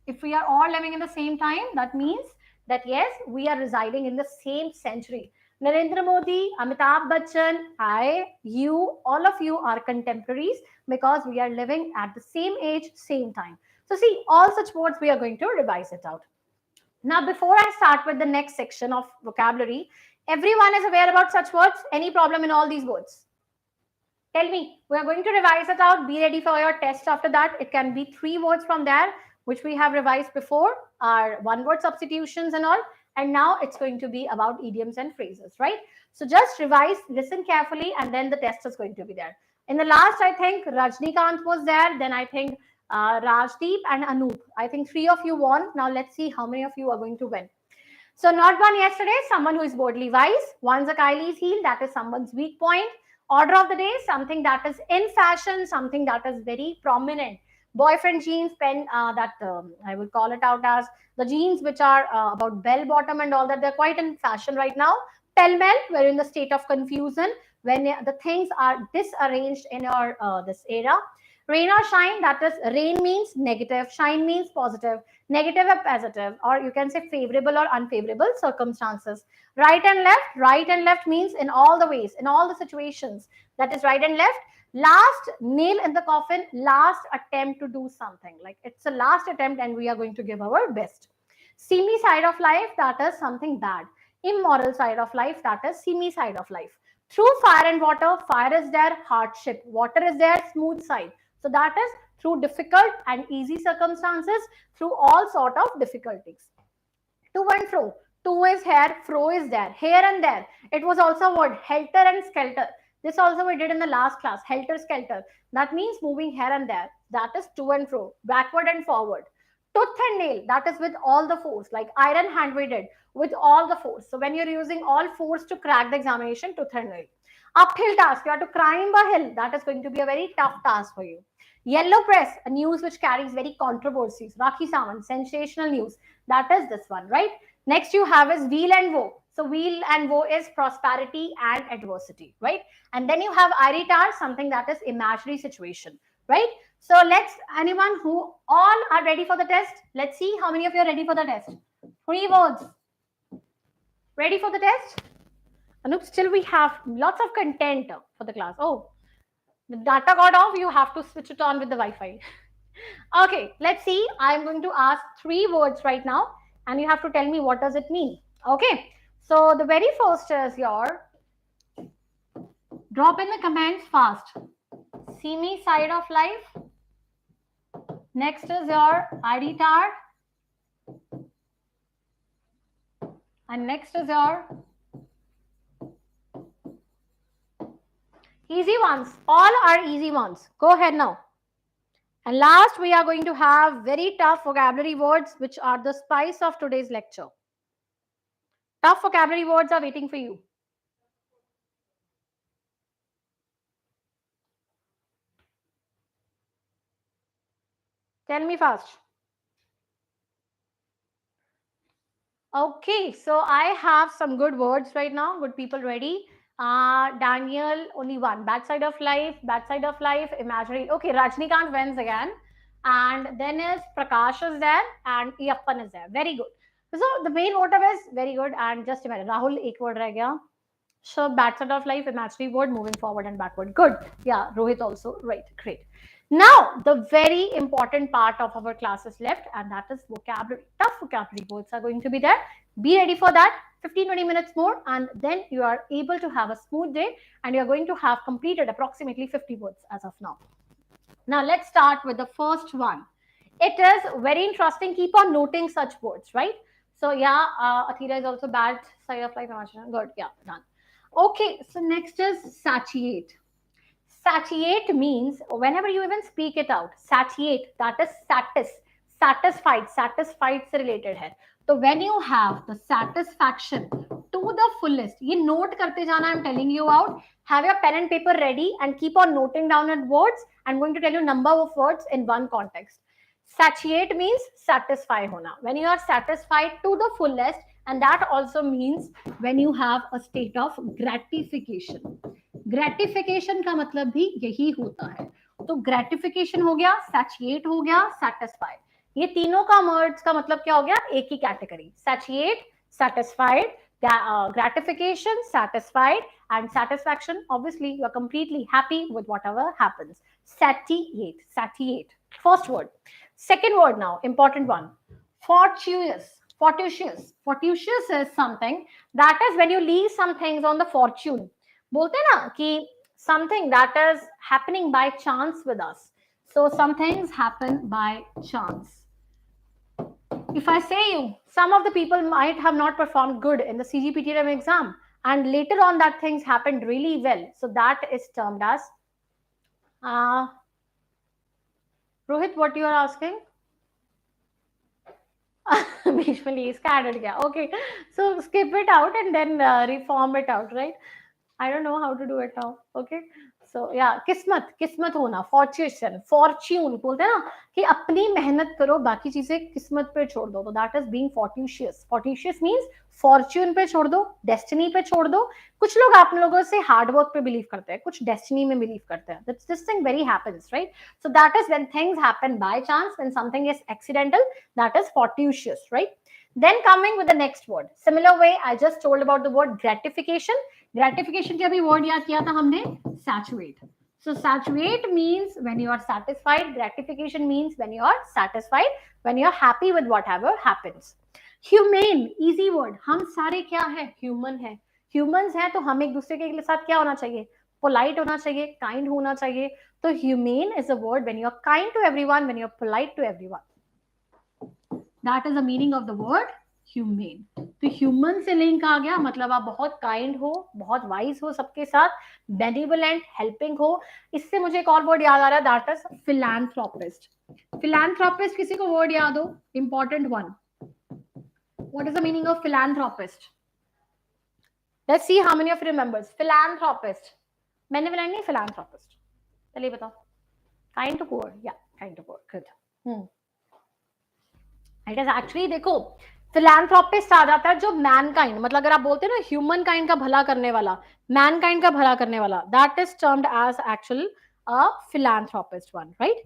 [SPEAKER 1] If we are all living in the same time, that means that yes, we are residing in the same century. Narendra Modi, Amitabh Bachchan, I, you, all of you are contemporaries because we are living at the same age, same time. So see, all such words we are going to revise it out. Now, before I start with the next section of vocabulary, everyone is aware about such words? Any problem in all these words? Tell me, we are going to revise it out. Be ready for your test after that. It can be 3 words from there, which we have revised before, our 1-word substitutions and all. And now it's going to be about idioms and phrases, right? So just revise, listen carefully, and then the test is going to be there. In the last, I think Rajnikant was there. Then I think Rajdeep and Anoop. I think 3 of you won. Now let's see how many of you are going to win. So not one yesterday, someone who is boldly wise. One's Achilles heel, that is someone's weak point. Order of the day, something that is in fashion, something that is very prominent. Boyfriend jeans, pen, I would call it out as the jeans which are about bell bottom and all that. They're quite in fashion right now. Pell mell, we're in the state of confusion when the things are disarranged in your this era. Rain or shine, that is, rain means negative, shine means positive, negative or positive, or you can say favorable or unfavorable circumstances. Right and left means in all the ways, in all the situations, that is right and left. Last nail in the coffin, last attempt to do something, like it's a last attempt and we are going to give our best. Seamy side of life, that is something bad. Immoral side of life, that is seamy side of life. Through fire and water, fire is there, hardship, water is there, smooth side. So that is through difficult and easy circumstances, through all sort of difficulties. To and fro. To is here, fro is there, here and there. It was also a word, helter and skelter. This also we did in the last class, helter skelter. That means moving here and there. That is to and fro, backward and forward. Tooth and nail, that is with all the force, like iron hand we did, with all the force. So when you're using all force to crack the examination, tooth and nail. Uphill task, you have to climb a hill. That is going to be a very tough task for you. Yellow press, a news which carries very controversies. Rakhi Sawant, sensational news. That is this one, right? Next you have is wheel and woe. So wheel and woe is prosperity and adversity, right? And then you have iritar, something that is imaginary situation, right? So let's, anyone who all are ready for the test, let's see how many of you are ready for the test. 3 words. Ready for the test? Anoop, still we have lots of content for the class. Oh, the data got off. You have to switch it on with the Wi-Fi. Okay, let's see. I'm going to ask 3 words right now, and you have to tell me what does it mean. Okay, so the very first is your, drop in the comments fast. Seamy side of life. Next is your IDTAR. And next is your easy ones. All are easy ones. Go ahead now. And last, we are going to have very tough vocabulary words, which are the spice of today's lecture. Tough vocabulary words are waiting for you. Tell me fast. Okay, so I have some good words right now. Good people ready. Daniel, only one. Bad side of life, bad side of life, imaginary. Okay, Rajnikant wins again. And then is Prakash is there and Yappan is there. Very good. So the main motive is very good. And just imagine, Rahul, ek word reh gaya. So bad side of life, imaginary word, moving forward and backward. Good. Yeah, Rohit also. Right, great. Now, the very important part of our class is left, and that is vocabulary. Tough vocabulary words are going to be there. Be ready for that. 15-20 minutes more, and then you are able to have a smooth day, and you're going to have completed approximately 50 words as of now. Now, let's start with the first one. It is very interesting. Keep on noting such words, right? So, yeah, Athira is also bad side of life. Good. Yeah, done. Okay, so next is satiate. Satiate means whenever you even speak it out, satiate, that is satisfied से related है. So when you have the satisfaction to the fullest, ये note करते जाना, I'm telling you out. Have your pen and paper ready and keep on noting down at words. I'm going to tell you number of words in one context. Satiate means satisfy hona. When you are satisfied to the fullest, and that also means when you have a state of gratification. Gratification का मतलब भी यही होता है. तो gratification हो गया, satiate हो गया, सैटिस्फाइड. ये तीनों का मर्ज का मतलब क्या हो गया? एक ही category. Satiate, satisfied, gratification, satisfied, and satisfaction. Obviously, you are completely happy with whatever happens. Satiate, satiate. First word. Second word now, important one. Fortuitous. Fortuitous. Fortuitous is something that is when you leave some things on the fortune. बोलते हैं ना कि something that is happening by chance with us. So some things happen by chance. If I say you, some of the people might have not performed good in the CGPTM exam, and later on that things happened really well. So that is termed as Rohit, what you are asking? Visually scattered gaya. Okay, so skip it out and then reform it out, right? I don't know how to do it now. Okay, so yeah, किस्मत होना, fortune बोलते हैं ना कि अपनी मेहनत करो, बाकी चीजें किस्मत पे छोड़ दो. तो that is being fortuitous. Fortuitous means fortune पे छोड़ दो, destiny पे छोड़ दो. कुछ लोग आप लोगों से hard work पे believe करते हैं, कुछ destiny में believe करते हैं. This thing very happens, right? So that is when things happen by chance, when something is accidental, that is fortuitous, right? Then coming with the next word. Similar way, I just told about the word gratification. Gratification के अभी word याद किया था हमने, saturate. So saturate means when you are satisfied. Gratification means when you are satisfied, when you are happy with whatever happens. Humane, easy word. हम सारे क्या है? Human है. Humans है तो हम एक दूसरे के साथ क्या होना चाहिए? Polite होना चाहिए, kind होना चाहिए. तो humane is a word when you are kind to everyone, when you are polite to everyone. That is the meaning of the word humane. तो human से link आ गया, मतलब आप बहुत kind हो, बहुत wise हो सबके साथ, benevolent, helping हो. इससे मुझे एक और word याद आ रहा है, that is philanthropist. Philanthropist किसी को word याद हो? Important one. What is the meaning of philanthropist? Let's see how many of you remembers. Philanthropist. Benevolent नहीं, philanthropist. चलिए बताओ. Kind to poor. Yeah, kind to poor. Good. It is actually देखो philanthropist आ जाता है जो mankind, मतलब अगर आप बोलते हैं ना human kind का भला करने वाला, mankind का भला करने वाला, that is termed as actual a philanthropist one, right?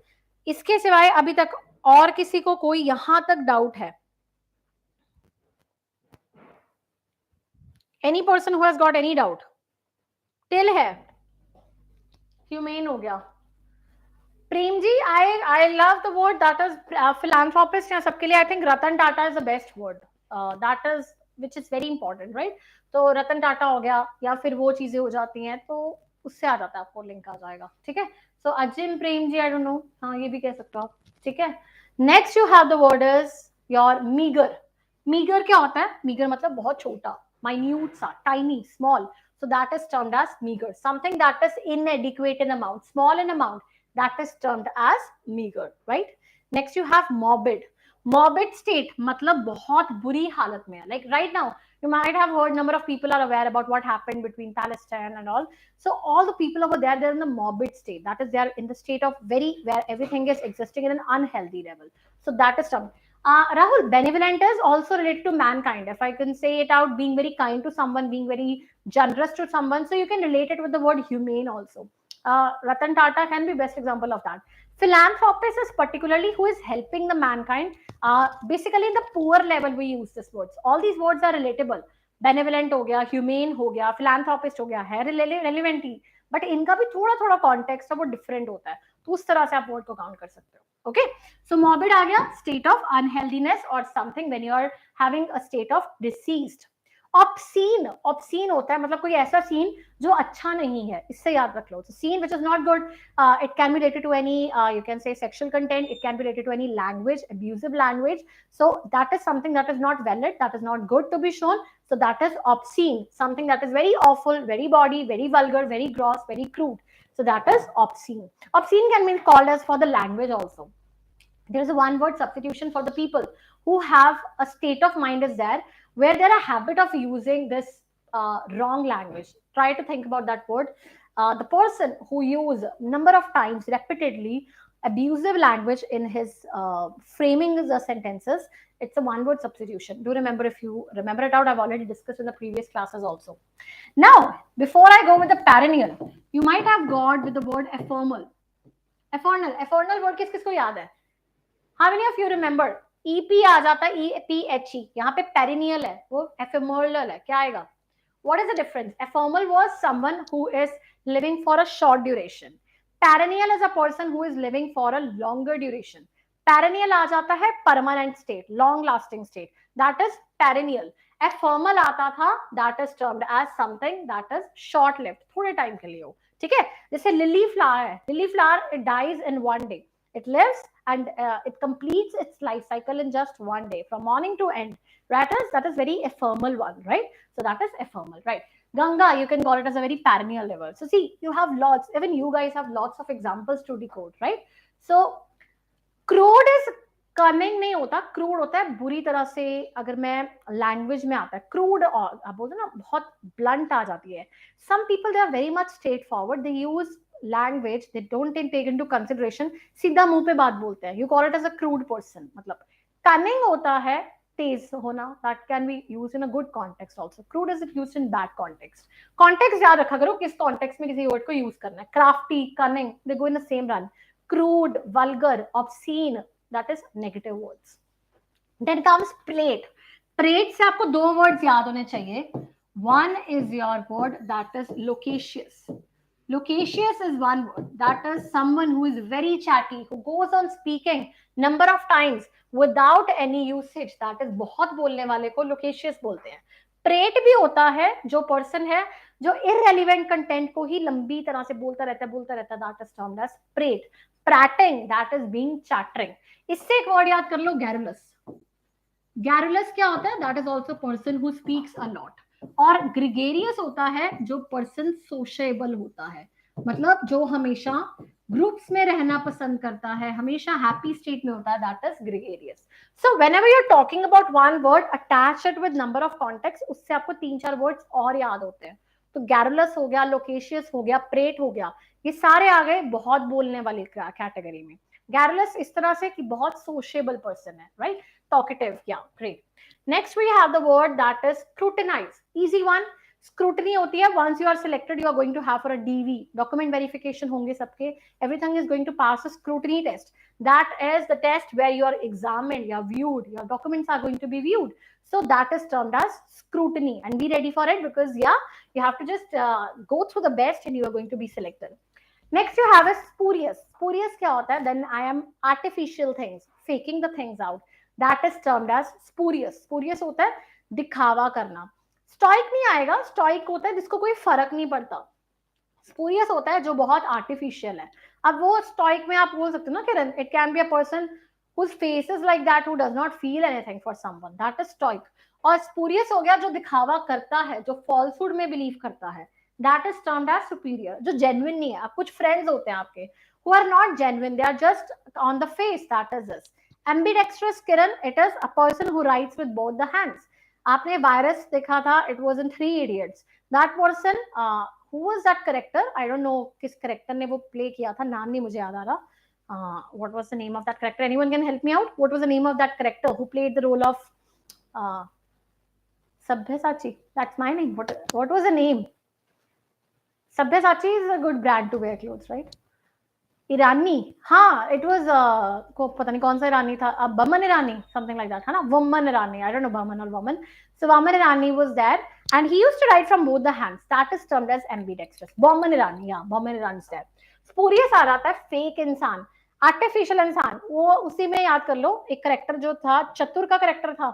[SPEAKER 1] इसके सिवाय अभी तक और किसी को कोई यहां तक डाउट है? Any person who has got any doubt? Till है, humane हो गया. Prem ji, I love the word that is philanthropist. या सबके लिए I think Ratan Tata is the best word. That is which is very important, right? तो रतन टाटा हो गया या फिर वो चीजें हो जाती हैं तो उससे आ जाता है, आपको लिंक आ जाएगा. ठीक है. So Azim Prem ji, I don't know, हाँ ये भी कह सकते हो आप. ठीक है. Next you have the word is your meager. Meager क्या होता है? Meager मतलब बहुत छोटा, minute सा, tiny, small. So that is termed as meager. Something that is inadequate in amount, small in amount. That is termed as meager, right? Next you have morbid. Morbid state मतलब बहुत बुरी हालत में है. Like right now, you might have heard number of people are aware about what happened between Palestine and all. So all the people over there, they're in the morbid state. That is, they're in the state of where everything is existing in an unhealthy level. So that is termed. Rahul, benevolent is also related to mankind. If I can say it out, being very kind to someone, being very generous to someone, so you can relate it with the word humane also. Ratan Tata can be best example of that. Philanthropist is particularly who is helping the mankind. Basically, in the poor level, we use these words. All these words are relatable. Benevolent हो गया, humane हो गया, philanthropist हो गया, है relevant he. But इनका भी थोड़ा थोड़ा context है वो different होता है. तो उस तरह से आप word को count कर सकते हो. Okay? So morbid आ गया, state of unhealthiness or something when you are having a state of deceased. Obscene, obscene होता है मतलब कोई ऐसा सीन जो अच्छा नहीं है, इससे याद रख लो. So scene which is not good, it can be related to any, you can say sexual content, it can be related to any language, abusive language. So that is something that is not valid, that is not good to be shown. So that is obscene, something that is very awful, very bawdy, very vulgar, very gross, very crude. So that is obscene. Obscene can be called as for the language also. There is a one word substitution for the people who have a state of mind is there where there are a habit of using this wrong language. Try to think about that word. The person who use number of times repeatedly abusive language in his framing the sentences, it's a one word substitution. Do remember, if you remember it out, I've already discussed in the previous classes also. Now, before I go with the perennial, you might have got with the word ephemeral. Ephemeral word किस किसको याद है? How many of you remember? EP आ जाता है, EPHE. यहाँ पे perennial है, वो ephemeral है. क्या आएगा? What is the difference? Ephemeral was someone who is living for a short duration. Perennial is a person who is living for a longer duration. Perennial आ जाता है permanent state, long lasting state. That is perennial. Ephemeral आता था, that is termed as something that is short lived, थोड़े time के लिए हो. ठीक है? जैसे lily flower है. Lily flower, it dies in one day. It lives and it completes its life cycle in just one day, from morning to end. That is very ephemeral one, right? So that is ephemeral, right? Ganga, you can call it as a very perennial level. So see, you have lots, even you guys have lots of examples to decode, right? So crude is cunning नहीं होता, crude होता है बुरी तरह से. अगर मैं language में आता है crude, और आप बोलते ना बहुत blunt आ जाती है. Some people, they are very much straightforward, they use language, they don't take into consideration, सीधा मुंह पे बात बोलते हैं. You call it as a crude person. मतलब cunning होता है तेज होना, that can be used in a good context also. Crude is used in bad context. Context याद रखा करो किस context में किसी word को use करना है. Crafty, cunning, they go in the same run. Crude, vulgar, obscene, that is negative words. Then comes prate. Prate से आपको दो words याद होने चाहिए. One is your word that is loquacious. Loquacious is one word. That is someone who is very chatty, who goes on speaking number of times without any usage. That is बहुत बोलने वाले को loquacious बोलते हैं. Prate भी होता है जो person है जो irrelevant content को ही लंबी तरह से बोलता रहता. That is termed as prate. Prating, that is being chattering. इससे एक word याद कर लो, garrulous. Garrulous क्या होता है? That is also person who speaks a lot. और ग्रिगेरियस होता है जो पर्सन सोशेबल होता है, मतलब जो हमेशा ग्रुप्स में रहना पसंद करता है, हमेशा हैप्पी स्टेट में होता है. That is gregarious. So whenever you are talking about one word, attach it with number of context, उससे आपको तीन चार वर्ड्स और याद होते हैं. तो गैरुलस हो गया, लोकेशियस हो गया, प्रेट हो गया, ये सारे आ गए बहुत बोलने वाली कैटेगरी में. गैरुलस इस तरह से कि बहुत सोशेबल पर्सन है, राइट? टॉकेटिव. या great. Next we have the word that is scrutinize. Easy one. Scrutiny होती है once you are selected, you are going to have for a DV, document verification होंगे सबके. Everything is going to pass a scrutiny test. That is the test where you are examined, you are viewed, your documents are going to be viewed. So that is termed as scrutiny, and be ready for it because you have to just go through the best and you are going to be selected. Next you have a spurious. Spurious क्या होता है? Then I am artificial things, faking the things out. That is termed as spurious. Spurious होता है दिखावा करना. Stoic नहीं आएगा. Stoic होता है जिसको कोई फर्क नहीं पड़ता. Spurious होता है जो बहुत artificial है. अब वो stoic में आप बोल सकते हो ना कि it can be a person whose face is like that, who does not feel anything for someone. That is stoic. और spurious हो गया जो दिखावा करता है, जो falsehood में believe करता है. That is termed as superior. जो genuine नहीं है. अब कुछ friends होते हैं आपके who are not genuine, they are just on the face. That is this. Ambidextrous, Kiran, it is a person who writes with both the hands. आपने virus देखा था, it was in 3 Idiots. That person, who was that character? I don't know किस character ने वो play किया था, नाम नहीं मुझे याद आ रहा. What was the name of that character? Anyone can help me out? What was the name of that character who played the role of uh, Sabyasachi? That's my name. What was the name? Sabyasachi is a good brand to wear clothes, right? ईरानी, हाँ, it was को पता नहीं कौन सा ईरानी था, Boman Irani, something like that, है ना, woman Irani, I don't know Baman or woman. So Baman Irani was there, and he used to write from both the hands. That is termed as ambidextrous. Baman Irani, yeah, Baman Irani is there. Spurious आ रहा था fake इंसान, artificial इंसान, वो उसी में याद कर लो, एक करेक्टर जो था, चतुर का करेक्टर था,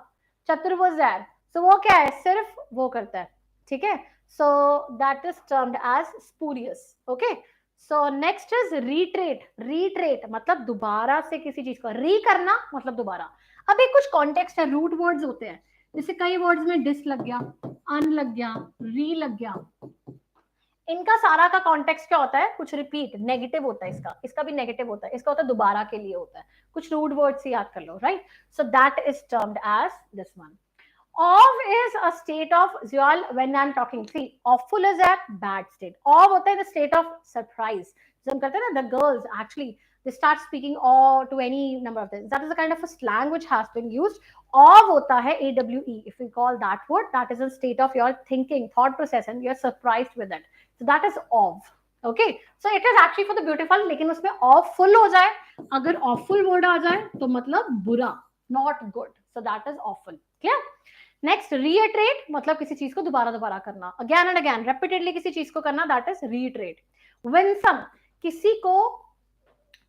[SPEAKER 1] चतुर was there. So वो क्या है, सिर्फ वो करता है, ठीक है? So that is termed as spurious. Okay. So next is retreat. Retreat मतलब दोबारा से किसी चीज को री करना, मतलब दोबारा. अब एक कुछ कॉन्टेक्स्ट है, रूट वर्ड्स होते हैं, जैसे कई वर्ड्स में डिस लग गया, अन लग गया, री लग गया. इनका सारा का कॉन्टेक्स्ट क्या होता है, कुछ रिपीट, नेगेटिव होता है, इसका भी नेगेटिव होता है, इसका होता है दोबारा के लिए होता है, कुछ रूट वर्ड्स याद कर लो, right? So that is termed as this one. Of is a state of Zual when I'm talking. See, awful is a bad state. Of होता है the state of surprise. जो हम करते हैं ना, the girls actually they start speaking awe to any number of things. That is the kind of a slang which has been used. Of होता है AWE. If we call that word, that is a state of your thinking, thought process, and you're surprised with it. So that is of. Okay. So it is actually for the beautiful. लेकिन उसमें awful हो जाए, अगर awful word आ जाए, तो मतलब बुरा, not good. So that is awful. Clear? Next reiterate मतलब किसी चीज को दोबारा दोबारा करना, अगेन एंड अगेन रिपीटेडली किसी चीज को करना, दैट इज रीइटरेट. विंसम किसी को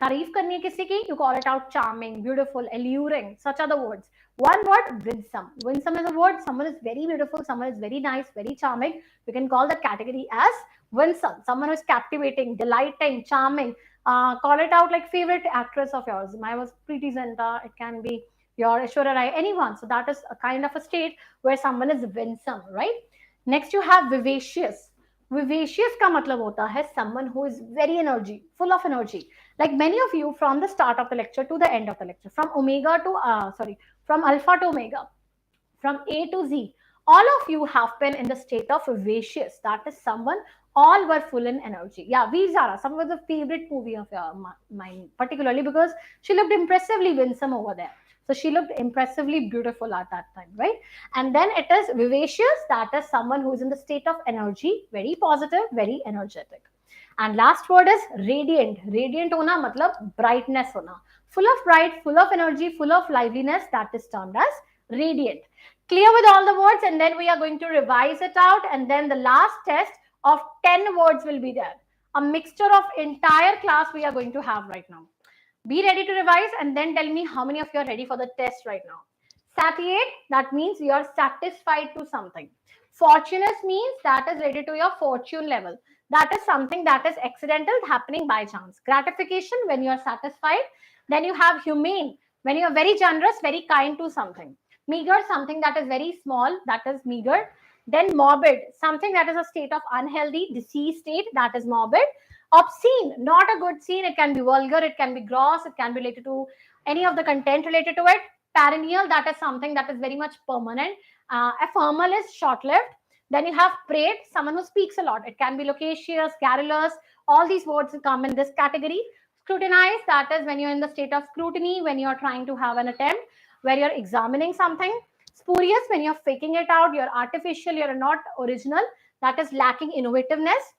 [SPEAKER 1] तारीफ करनी है किसी की, you call it out charming, beautiful, alluring, such are the words. One word, winsome. Winsome is a word. Someone is very beautiful. Someone is very nice, very charming. We can call that category as winsome. Someone who is captivating, delighting, charming. Call it out like favorite actress of yours. Mine was Preeti Zinta. It can be your Aishwarya Rai, anyone. So that is a kind of a state where someone is winsome, right? Next you have vivacious. Vivacious का मतलब होता है someone who is very energy, full of energy. Like many of you from the start of the lecture to the end of the lecture, from omega to from alpha to omega, from A to Z, all of you have been in the state of vivacious. That is someone, all were full in energy. Yeah, V Zara, some was the favorite movie of mine, particularly because she looked impressively winsome over there. So she looked impressively beautiful at that time, right? And then it is vivacious, that is someone who is in the state of energy, very positive, very energetic. And last word is radiant. Radiant hona matlab brightness hona, full of bright, full of energy, full of liveliness, that is termed as radiant. Clear with all the words? And then we are going to revise it out, and then the last test of 10 words will be there. A mixture of entire class we are going to have right now. Be ready to revise and then tell me how many of you are ready for the test right now. Satiate, that means you are satisfied to something. Fortunate means that is related to your fortune level. That is something that is accidental, happening by chance. Gratification, when you are satisfied. Then you have humane, when you are very generous, very kind to something. Meager, something that is very small, that is meager. Then morbid, something that is a state of unhealthy, disease state, that is morbid. Obscene, not a good scene. It can be vulgar, it can be gross, it can be related to any of the content related to it. Perennial, that is something that is very much permanent. Ephemeral is short-lived. Then you have prate, someone who speaks a lot. It can be loquacious, garrulous. All these words come in this category. Scrutinize, that is when you're in the state of scrutiny, when you're trying to have an attempt, where you're examining something. Spurious, when you're faking it out, you're artificial, you're not original, that is lacking innovativeness.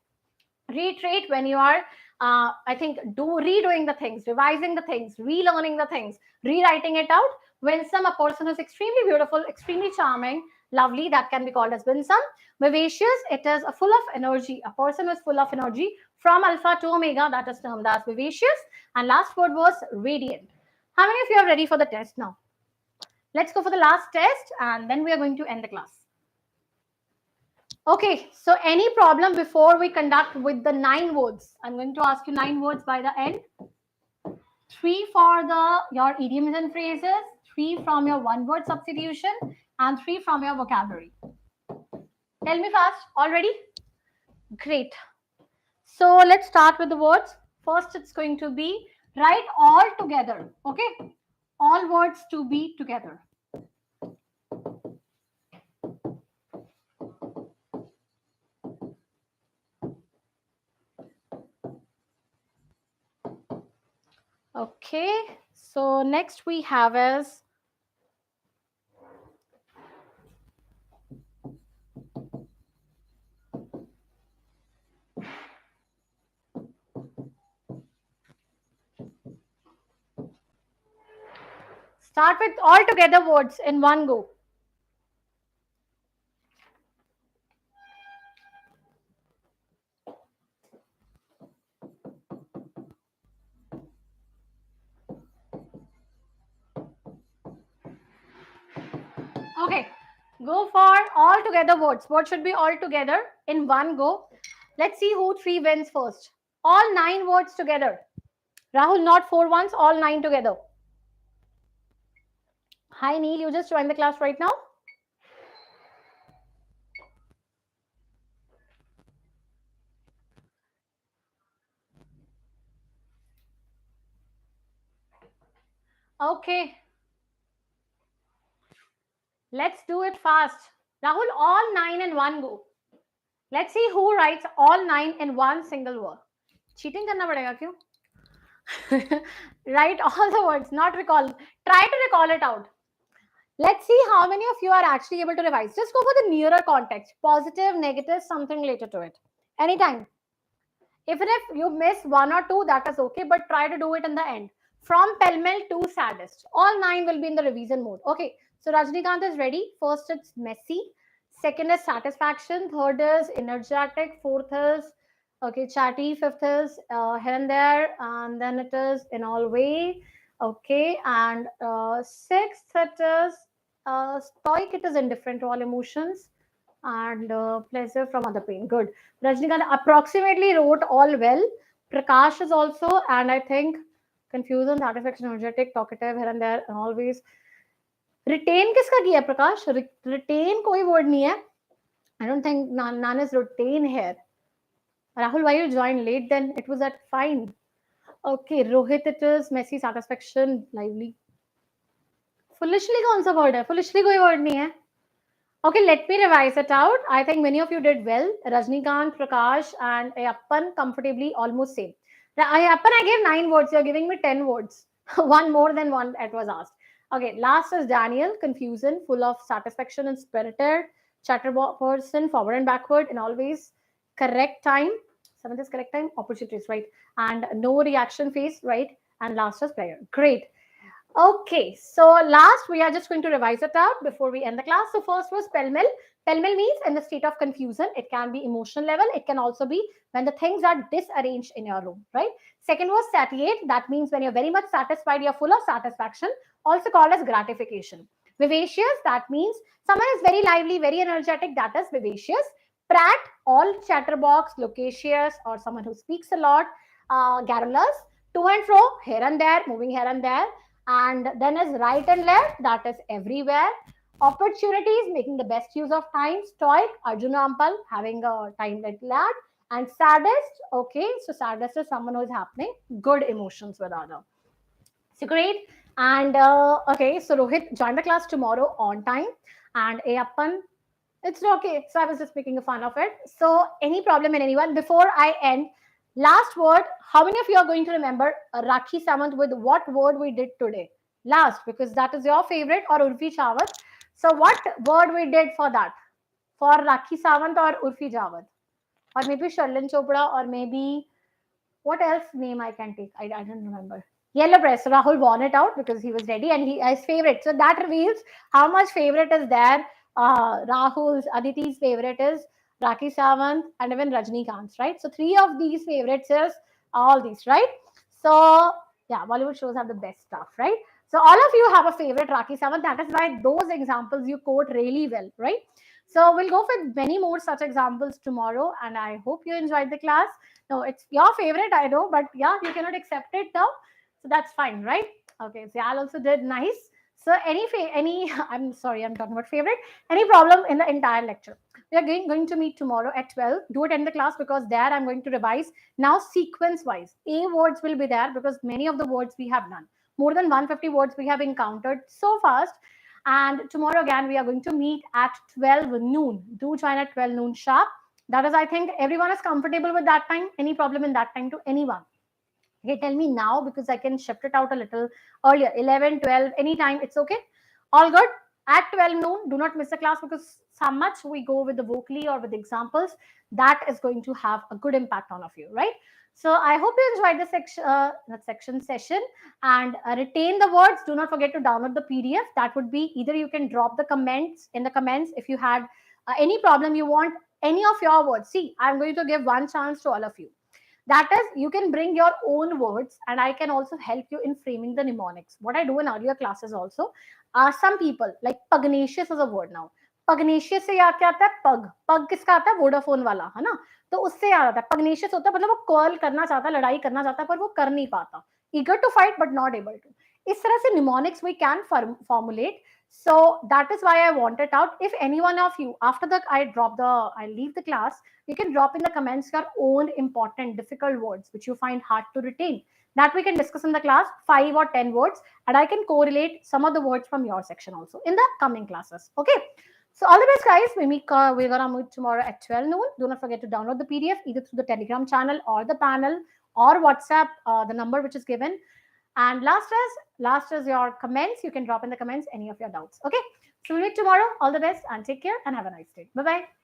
[SPEAKER 1] Reiterate, when you are redoing the things, revising the things, relearning the things, rewriting it out. Winsome, a person who is extremely beautiful, extremely charming, lovely, that can be called as winsome. Vivacious, it is a full of energy, a person who is full of energy from alpha to omega, that is termed as vivacious. And last word was radiant. How many of you are ready for the test now? Let's go for the last test, and then we are going to end the class. Okay, so any problem before we conduct with the 9 words? I'm going to ask you 9 words by the end. 3 for your idioms and phrases, 3 from your one word substitution, and 3 from your vocabulary. Tell me fast. All ready? Great. So let's start with the words. First, it's going to be write all together. Okay, all words to be together. Okay, so next we have is start with all together words in one go. Okay, go for all together words. What should be all together in one go? Let's see who three wins first. All 9 words together. Rahul, not 4 ones, all 9 together. Hi Neil, you just joined the class right now. Okay, let's do it fast. Rahul, all 9 in one go. Let's see who writes all 9 in one single word. Cheating करना पड़ेगा क्यों? Write all the words, not recall. Try to recall it out. Let's see how many of you are actually able to revise. Just go for the nearer context. Positive, negative, something related to it. Anytime. Even if you miss 1 or 2, that is okay, but try to do it in the end. From pell-mell to saddest. All 9 will be in the revision mode. Okay, so Rajnikant is ready. First, it's messy. Second is satisfaction. Third is energetic. Fourth is okay, chatty. Fifth is here and there. And then it is in all way. Okay, and sixth, it is stoic. It is indifferent to all emotions. And pleasure from other pain. Good. Rajnikant approximately wrote all well. Prakash is also, and I think confusion, satisfaction, energetic, talkative, here and there, and always. Retain किसका किया है प्रकाश? Retain कोई word नहीं है. I don't think none is retain here. Rahul, why you joined late then? It was at fine. Okay, Rohit, it is messy, satisfaction, lively. Foolishly कौन सा word है? Foolishly कोई word नहीं है. Okay, let me revise it out. I think many of you did well. Rajnikant, Prakash, and Ayappan comfortably almost same. Ayappan, I gave 9 words. You're giving me 10 words. One more than one that was asked. Okay, last is Daniel, confusion, full of satisfaction and spirited, person, forward and backward, and always correct time. 7th is correct time, opportunities, right? And no reaction phase, right? And last is player. Great. Okay, so last we are just going to revise it out before we end the class. So first was pell-mell. Pell-mell means in the state of confusion. It can be emotional level. It can also be when the things are disarranged in your room, right? Second was satiate. That means when you're very much satisfied, you're full of satisfaction, also called as gratification. Vivacious, that means someone is very lively, very energetic. That is vivacious. Prat, all chatterbox, loquacious, or someone who speaks a lot. Garrulous, to and fro, here and there, moving here and there. And then is right and left, that is everywhere. Opportunities, making the best use of time. Stoic, Arjuna Ampal, having a time like that. And saddest, okay, so saddest is someone who is happening good emotions with other. So great. And okay, so Rohit, join the class tomorrow on time. And Ayappan, it's okay. So I was just making a fun of it. So any problem in anyone? Before I end, last word, how many of you are going to remember Rakhi Samant with what word we did today? Last, because that is your favorite, or Urfi Chawat. So what word we did for that? For Rakhi Samant or Urfi Chawat? Or maybe Sharlin Chopra, or maybe what else name I can take? I don't remember. Yellow press. So Rahul won it out because he was ready and he is favorite. So that reveals how much favorite is there. Rahul's, Aditi's favorite is Rakhi Sawant and even Rajnikant's, right? So 3 of these favorites is all these, right? So yeah, Bollywood shows have the best stuff, right? So all of you have a favorite Rakhi Sawant. That is why those examples you quote really well, right? So we'll go with many more such examples tomorrow, and I hope you enjoyed the class. No, it's your favorite, I know, but yeah, you cannot accept it now, so that's fine, right? Okay, so Al also did nice. So any I'm sorry, I'm talking about favorite. Any problem in the entire lecture? We are going to meet tomorrow at 12. Do it in the class because there I'm going to revise now sequence wise. A words will be there because many of the words we have done. More than 150 words we have encountered so fast. And tomorrow again, we are going to meet at 12 noon. Do join at 12 noon sharp. That is, I think everyone is comfortable with that time. Any problem in that time to anyone? Okay, tell me now because I can shift it out a little earlier. 11, 12, anytime, it's okay. All good. At 12 noon, do not miss a class because so much we go with the vocally or with the examples. That is going to have a good impact on of you, right? So I hope you enjoyed the section session and retain the words. Do not forget to download the PDF. That would be either you can drop the comments in the comments if you had any problem you want any of your words. See, I'm going to give one chance to all of you. That is, you can bring your own words and I can also help you in framing the mnemonics. What I do in earlier classes also, some people like pugnacious is a word now. Pugnacious से याद क्या आता है? पग पग किसका आता है? वोडाफोन वाला, है ना? तो उससे याद आता है pugnacious होता है मतलब वो कॉल करना चाहता है, लड़ाई करना चाहता है पर वो कर नहीं पाता. Eager to fight but not able to. इस तरह से mnemonics we can formulate. So that is why I want it out. If any one of you after that I leave the class, you can drop in the comments your own important difficult words which you find hard to retain. That we can discuss in the class, 5 or 10 words, and I can correlate some of the words from your section also in the coming classes. Okay. So all the best, guys. We're gonna meet tomorrow at 12 noon. Do not forget to download the PDF either through the Telegram channel or the panel or WhatsApp, the number which is given. And last is your comments. You can drop in the comments any of your doubts. Okay. So we'll meet tomorrow. All the best and take care and have a nice day. Bye bye.